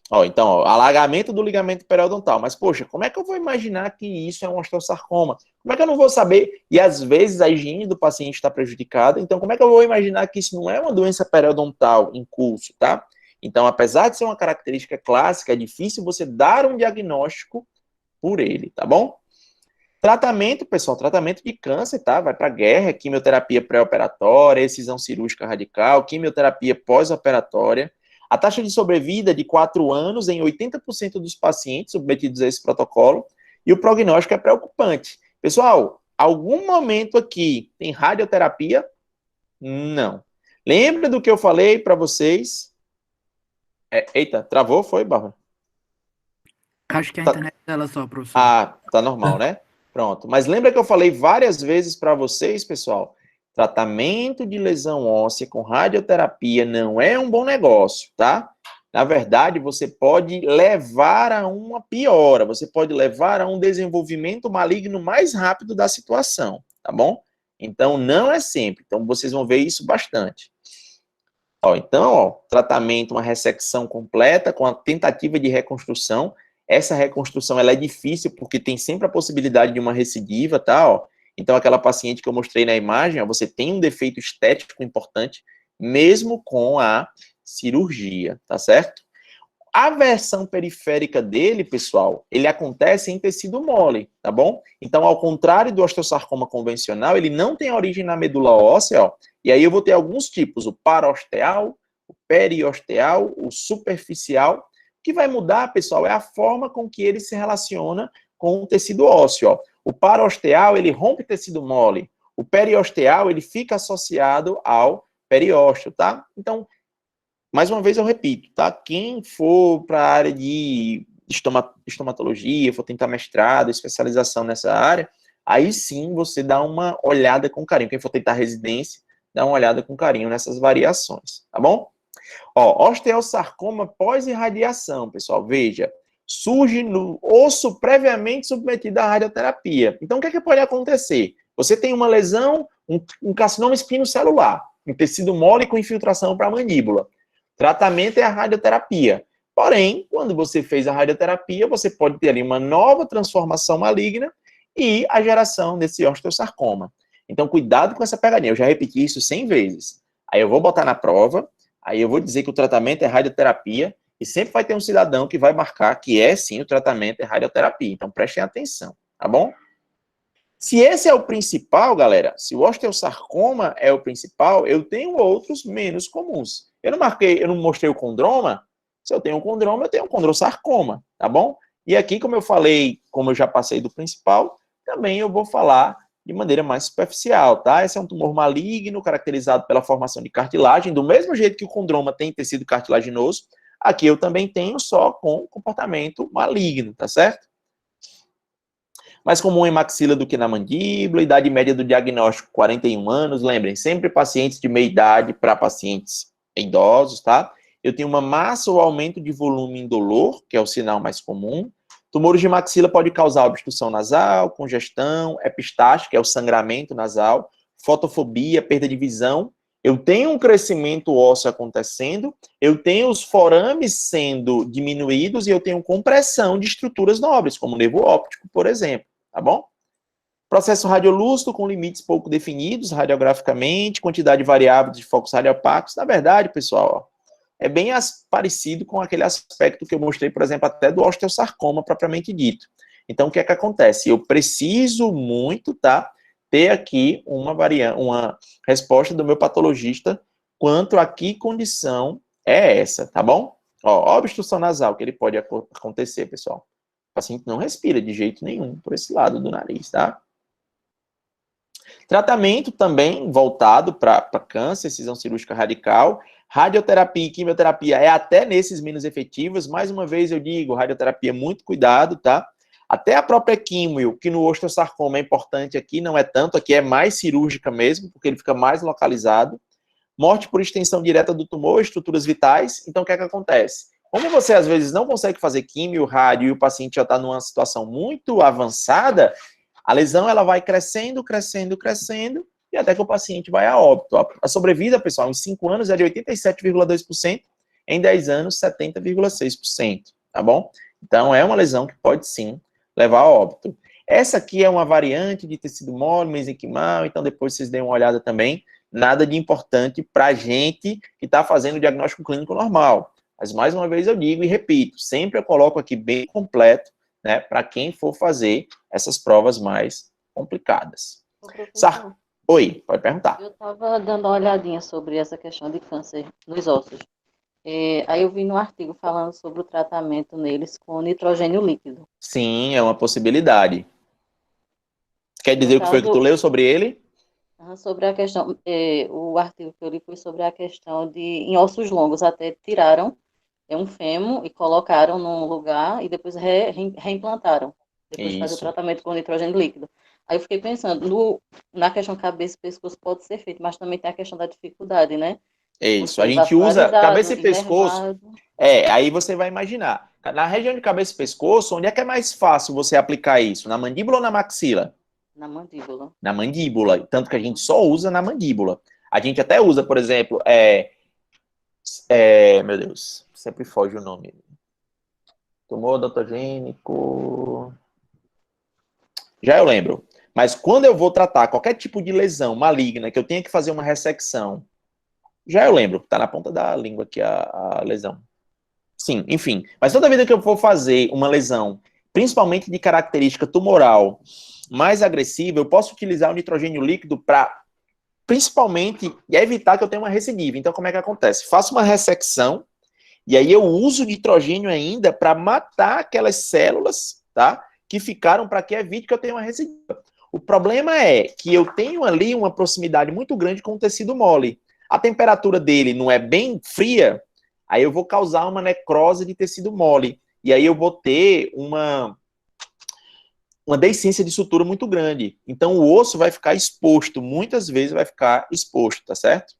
Ó, então, ó, alargamento do ligamento periodontal. Mas, poxa, como é que eu vou imaginar que isso é um osteosarcoma? Como é que eu não vou saber? E, às vezes, a higiene do paciente está prejudicada. Então, como é que eu vou imaginar que isso não é uma doença periodontal em curso, tá? Então, apesar de ser uma característica clássica, é difícil você dar um diagnóstico por ele, tá bom? Tratamento, pessoal, tratamento de câncer, tá? Vai para guerra, quimioterapia pré-operatória, excisão cirúrgica radical, quimioterapia pós-operatória. A taxa de sobrevida é de 4 anos em 80% dos pacientes submetidos a esse protocolo, e o prognóstico é preocupante. Pessoal, algum momento aqui tem radioterapia? Não. Lembra do que eu falei para vocês? Eita, travou? Foi, Bárbara? Acho que a internet dela só, professor. Ah, tá normal, né? Pronto. Mas lembra que eu falei várias vezes para vocês, pessoal? Tratamento de lesão óssea com radioterapia não é um bom negócio, tá? Na verdade, você pode levar a uma piora, você pode levar a um desenvolvimento maligno mais rápido da situação, tá bom? Então, não é sempre. Então, vocês vão ver isso bastante. Ó, então, ó, tratamento, uma ressecção completa com a tentativa de reconstrução. Essa reconstrução ela é difícil porque tem sempre a possibilidade de uma recidiva, tá? Ó. Então, aquela paciente que eu mostrei na imagem, ó, você tem um defeito estético importante, mesmo com a cirurgia, tá certo? A versão periférica dele, pessoal, ele acontece em tecido mole, tá bom? Então, ao contrário do osteosarcoma convencional, ele não tem origem na medula óssea, ó. E aí eu vou ter alguns tipos, o parosteal, o periosteal, o superficial. O que vai mudar, pessoal, é a forma com que ele se relaciona com o tecido ósseo, ó. O parosteal, ele rompe tecido mole. O periosteal, ele fica associado ao periósteo, tá? Então, mais uma vez eu repito, tá? Quem for para a área de estomatologia, for tentar mestrado, especialização nessa área, aí sim você dá uma olhada com carinho. Quem for tentar residência, dá uma olhada com carinho nessas variações, tá bom? Ó, osteosarcoma pós-irradiação, pessoal, veja, surge no osso previamente submetido à radioterapia. Então, o que é que pode acontecer? Você tem uma lesão, um carcinoma espinocelular, um tecido mole com infiltração para a mandíbula. Tratamento é a radioterapia. Porém, quando você fez a radioterapia, você pode ter ali uma nova transformação maligna e a geração desse osteosarcoma. Então, cuidado com essa pegadinha. Eu já repeti isso 100 vezes. Aí eu vou botar na prova, aí eu vou dizer que o tratamento é radioterapia, e sempre vai ter um cidadão que vai marcar que é, sim, o tratamento é radioterapia. Então, prestem atenção, tá bom? Se esse é o principal, galera, se o osteosarcoma é o principal, eu tenho outros menos comuns. Eu não mostrei o condroma. Se eu tenho um condroma, eu tenho um condrosarcoma, tá bom? E aqui, como eu falei, como eu já passei do principal, também eu vou falar de maneira mais superficial, tá? Esse é um tumor maligno, caracterizado pela formação de cartilagem, do mesmo jeito que o condroma tem tecido cartilaginoso, aqui eu também tenho só com comportamento maligno, tá certo? Mais comum em maxila do que na mandíbula, idade média do diagnóstico 41 anos, lembrem, sempre pacientes de meia idade para pacientes idosos, tá? Eu tenho uma massa ou aumento de volume indolor, que é o sinal mais comum. Tumores de maxila pode causar obstrução nasal, congestão, epistaxe, que é o sangramento nasal, fotofobia, perda de visão. Eu tenho um crescimento ósseo acontecendo, eu tenho os forames sendo diminuídos e eu tenho compressão de estruturas nobres, como o nervo óptico, por exemplo, tá bom? Processo radiolúcido com limites pouco definidos radiograficamente, quantidade variável de focos radiopacos. Na verdade, pessoal, ó, é bem parecido com aquele aspecto que eu mostrei, por exemplo, até do osteosarcoma propriamente dito. Então, o que é que acontece? Eu preciso muito, tá, ter aqui uma resposta do meu patologista quanto a que condição é essa, tá bom? Ó, obstrução nasal, que ele pode acontecer, pessoal. O paciente não respira de jeito nenhum por esse lado do nariz, tá? Tratamento também voltado para câncer, excisão cirúrgica radical. Radioterapia e quimioterapia é até nesses menos efetivas. Mais uma vez eu digo, radioterapia, muito cuidado, tá? Até a própria quimio, que no osteosarcoma é importante aqui, não é tanto, aqui é mais cirúrgica mesmo, porque ele fica mais localizado. Morte por extensão direta do tumor, estruturas vitais. Então, o que é que acontece? Como você, às vezes, não consegue fazer quimio, rádio, e o paciente já está numa situação muito avançada, a lesão ela vai crescendo, crescendo, crescendo, e até que o paciente vai a óbito. A sobrevida, pessoal, em 5 anos é de 87,2%, em 10 anos, 70,6%, tá bom? Então, é uma lesão que pode, sim, levar a óbito. Essa aqui é uma variante de tecido mole, mesenquimal, então depois vocês deem uma olhada também. Nada de importante para a gente que está fazendo o diagnóstico clínico normal. Mas, mais uma vez, eu digo e repito, sempre eu coloco aqui bem completo, né, para quem for fazer essas provas mais complicadas. Oi, pode perguntar. Eu estava dando uma olhadinha sobre essa questão de câncer nos ossos. Aí eu vi no artigo falando sobre o tratamento neles com nitrogênio líquido. Sim, é uma possibilidade. Quer dizer o que foi que tu leu sobre ele? Sobre a questão, o artigo que eu li foi sobre a questão de, em ossos longos, até tiraram um fêmur e colocaram num lugar e depois reimplantaram. Depois de fazer o tratamento com nitrogênio líquido. Aí eu fiquei pensando, na questão cabeça e pescoço pode ser feito, mas também tem a questão da dificuldade, né? Isso, a gente usa cabeça e pescoço. Aí você vai imaginar. Na região de cabeça e pescoço, onde é que é mais fácil você aplicar isso? Na mandíbula ou na maxila? Na mandíbula. Na mandíbula, tanto que a gente só usa na mandíbula. A gente até usa, por exemplo, meu Deus, sempre foge o nome. Tumor odontogênico. Já eu lembro. Mas quando eu vou tratar qualquer tipo de lesão maligna, que eu tenha que fazer uma ressecção, já eu lembro, tá na ponta da língua aqui a lesão. Sim, enfim. Mas toda vida que eu for fazer uma lesão, principalmente de característica tumoral, mais agressiva, eu posso utilizar o nitrogênio líquido para, principalmente, evitar que eu tenha uma recidiva. Então, como é que acontece? Faço uma ressecção, e aí eu uso nitrogênio ainda para matar aquelas células, tá? Que ficaram para que evite que eu tenha uma recidiva. O problema é que eu tenho ali uma proximidade muito grande com o tecido mole. A temperatura dele não é bem fria, aí eu vou causar uma necrose de tecido mole. E aí eu vou ter uma deiscência de sutura muito grande. Então o osso vai ficar exposto, muitas vezes vai ficar exposto, tá certo?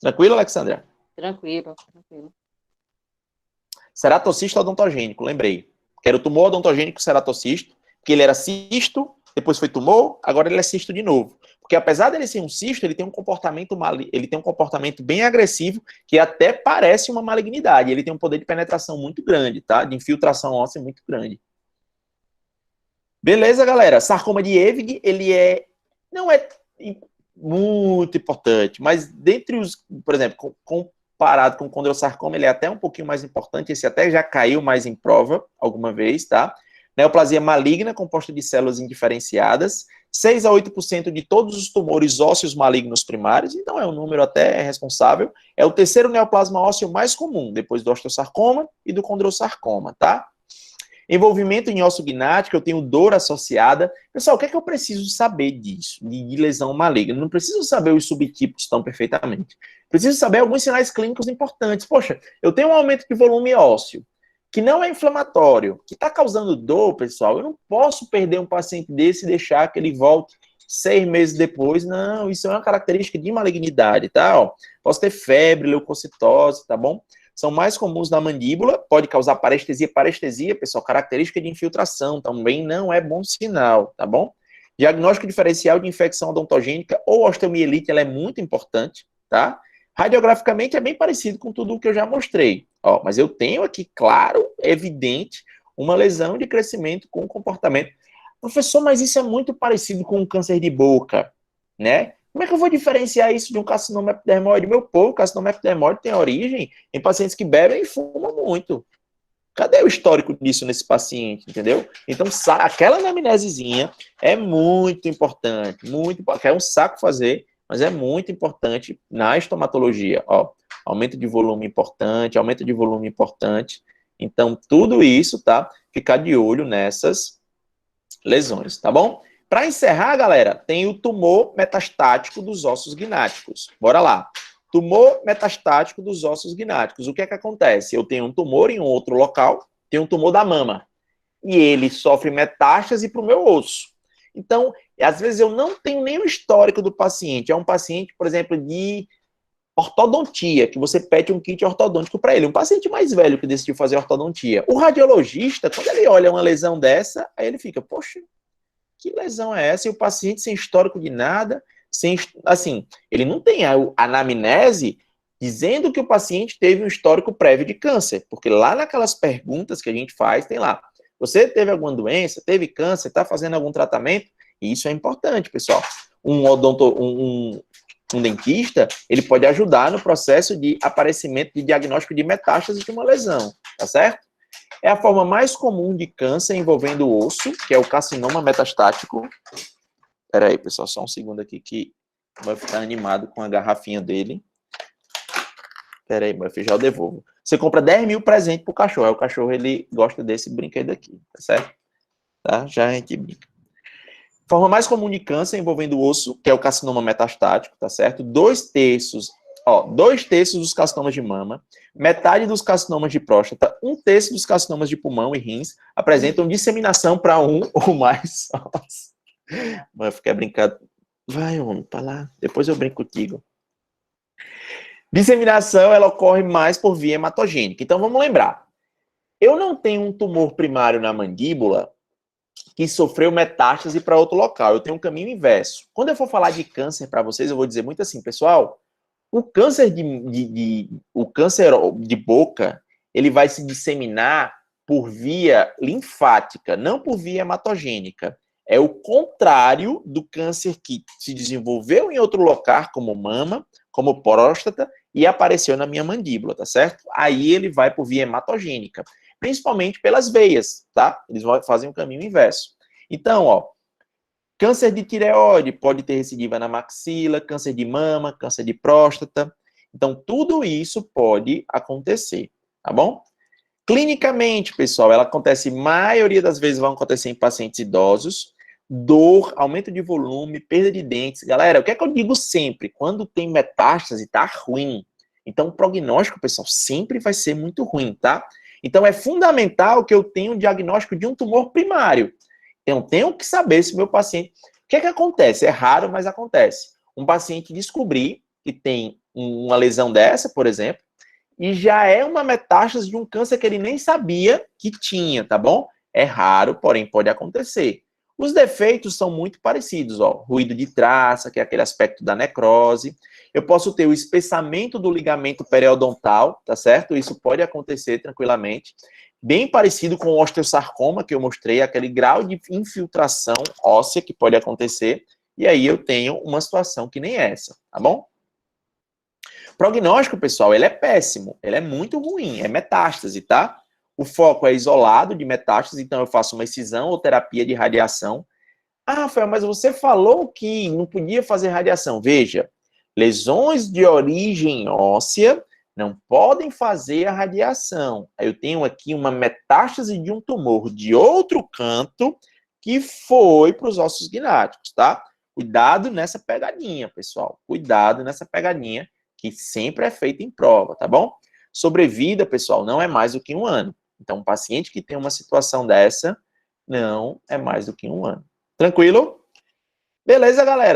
Tranquilo, Alexandra? Tranquilo. Ceratocisto odontogênico, lembrei. Que era o tumor odontogênico ceratocisto, que ele era cisto, depois foi tumor, agora ele é cisto de novo. Porque apesar dele ser um cisto, ele tem um comportamento bem agressivo, que até parece uma malignidade. Ele tem um poder de penetração muito grande, tá? De infiltração óssea muito grande. Beleza, galera? Sarcoma de Ewing, ele não é muito importante, mas dentre os, por exemplo, comparado com o condrossarcoma, ele é até um pouquinho mais importante, esse até já caiu mais em prova alguma vez, tá? Neoplasia maligna, composta de células indiferenciadas, 6 a 8% de todos os tumores ósseos malignos primários, então é um número até responsável, é o terceiro neoplasma ósseo mais comum, depois do osteosarcoma e do condrossarcoma, tá? Envolvimento em osso gnático, eu tenho dor associada. Pessoal, o que é que eu preciso saber disso, de lesão maligna? Eu não preciso saber os subtipos tão perfeitamente. Preciso saber alguns sinais clínicos importantes. Poxa, eu tenho um aumento de volume ósseo, que não é inflamatório, que está causando dor, pessoal. Eu não posso perder um paciente desse e deixar que ele volte 6 meses depois. Não, isso é uma característica de malignidade, tá? Ó, posso ter febre, leucocitose, tá bom? São mais comuns na mandíbula, pode causar parestesia. Parestesia, pessoal, característica de infiltração, também não é bom sinal, tá bom? Diagnóstico diferencial de infecção odontogênica ou osteomielite, ela é muito importante, tá? Radiograficamente é bem parecido com tudo o que eu já mostrei, ó, mas eu tenho aqui, claro, evidente, uma lesão de crescimento com comportamento. Professor, mas isso é muito parecido com um câncer de boca, né? Como é que eu vou diferenciar isso de um carcinoma epidermoide? Meu povo, carcinoma epidermoide tem origem em pacientes que bebem e fumam muito. Cadê o histórico disso nesse paciente, entendeu? Então, aquela anamnesezinha é muito importante, é um saco fazer, mas é muito importante na estomatologia, ó. Aumento de volume importante, aumento de volume importante. Então, tudo isso, tá? Ficar de olho nessas lesões, tá bom? Para encerrar, galera, tem o tumor metastático dos ossos gnáticos. Bora lá. Tumor metastático dos ossos gnáticos. O que é que acontece? Eu tenho um tumor em um outro local, tenho um tumor da mama, e ele sofre metástase para o meu osso. Então, às vezes eu não tenho nem o histórico do paciente. É um paciente, por exemplo, de ortodontia, que você pede um kit ortodôntico para ele. Um paciente mais velho que decidiu fazer ortodontia. O radiologista, quando ele olha uma lesão dessa, aí ele fica, poxa, que lesão é essa? E o paciente sem histórico de nada, sem, assim, ele não tem a anamnese dizendo que o paciente teve um histórico prévio de câncer, porque lá naquelas perguntas que a gente faz, tem lá, você teve alguma doença, teve câncer, está fazendo algum tratamento? E isso é importante, pessoal. Um dentista, ele pode ajudar no processo de aparecimento de diagnóstico de metástase de uma lesão, tá certo? É a forma mais comum de câncer envolvendo o osso, que é o carcinoma metastático. Espera aí, pessoal, só um segundo aqui que vai ficar animado com a garrafinha dele. Espera aí, Buff, já eu devolvo. Você compra 10 mil presentes pro cachorro. Aí o cachorro, ele gosta desse brinquedo aqui, tá certo? Tá? Já a gente brinca. Forma mais comum de câncer envolvendo o osso, que é o carcinoma metastático, tá certo? 2/3 dos carcinomas de mama, metade dos carcinomas de próstata, 1/3 dos carcinomas de pulmão e rins apresentam disseminação para um ou mais ossos. Mas quer brincar? Vai, homem, para lá. Depois eu brinco contigo. Disseminação, ela ocorre mais por via hematogênica. Então, vamos lembrar. Eu não tenho um tumor primário na mandíbula que sofreu metástase para outro local. Eu tenho um caminho inverso. Quando eu for falar de câncer para vocês, eu vou dizer muito assim, pessoal, o câncer de boca, ele vai se disseminar por via linfática, não por via hematogênica. É o contrário do câncer que se desenvolveu em outro local, como mama, como próstata, e apareceu na minha mandíbula, tá certo? Aí ele vai por via hematogênica, principalmente pelas veias, tá? Eles fazem o caminho inverso. Então, ó, câncer de tireoide pode ter recidiva na maxila, câncer de mama, câncer de próstata. Então, tudo isso pode acontecer, tá bom? Clinicamente, pessoal, ela acontece, maioria das vezes vai acontecer em pacientes idosos, dor, aumento de volume, perda de dentes. Galera, o que é que eu digo sempre? Quando tem metástase, tá ruim. Então, o prognóstico, pessoal, sempre vai ser muito ruim, tá? Então, é fundamental que eu tenha um diagnóstico de um tumor primário. Eu tenho que saber se o meu paciente... O que é que acontece? É raro, mas acontece. Um paciente descobrir que tem uma lesão dessa, por exemplo, e já é uma metástase de um câncer que ele nem sabia que tinha, tá bom? É raro, porém pode acontecer. Os defeitos são muito parecidos, ó. Ruído de traça, que é aquele aspecto da necrose. Eu posso ter o espessamento do ligamento periodontal, tá certo? Isso pode acontecer tranquilamente. Bem parecido com o osteosarcoma que eu mostrei, aquele grau de infiltração óssea que pode acontecer. E aí eu tenho uma situação que nem essa, tá bom? Prognóstico, pessoal, ele é péssimo, ele é muito ruim, é metástase, tá? O foco é isolado de metástase, então eu faço uma excisão ou terapia de radiação. Ah, Rafael, mas você falou que não podia fazer radiação. Veja, lesões de origem óssea não podem fazer a radiação. Eu tenho aqui uma metástase de um tumor de outro canto que foi para os ossos gnáticos, tá? Cuidado nessa pegadinha, pessoal. Cuidado nessa pegadinha, que sempre é feita em prova, tá bom? Sobrevida, pessoal, não é mais do que 1 ano. Então, um paciente que tem uma situação dessa, não é mais do que 1 ano. Tranquilo? Beleza, galera?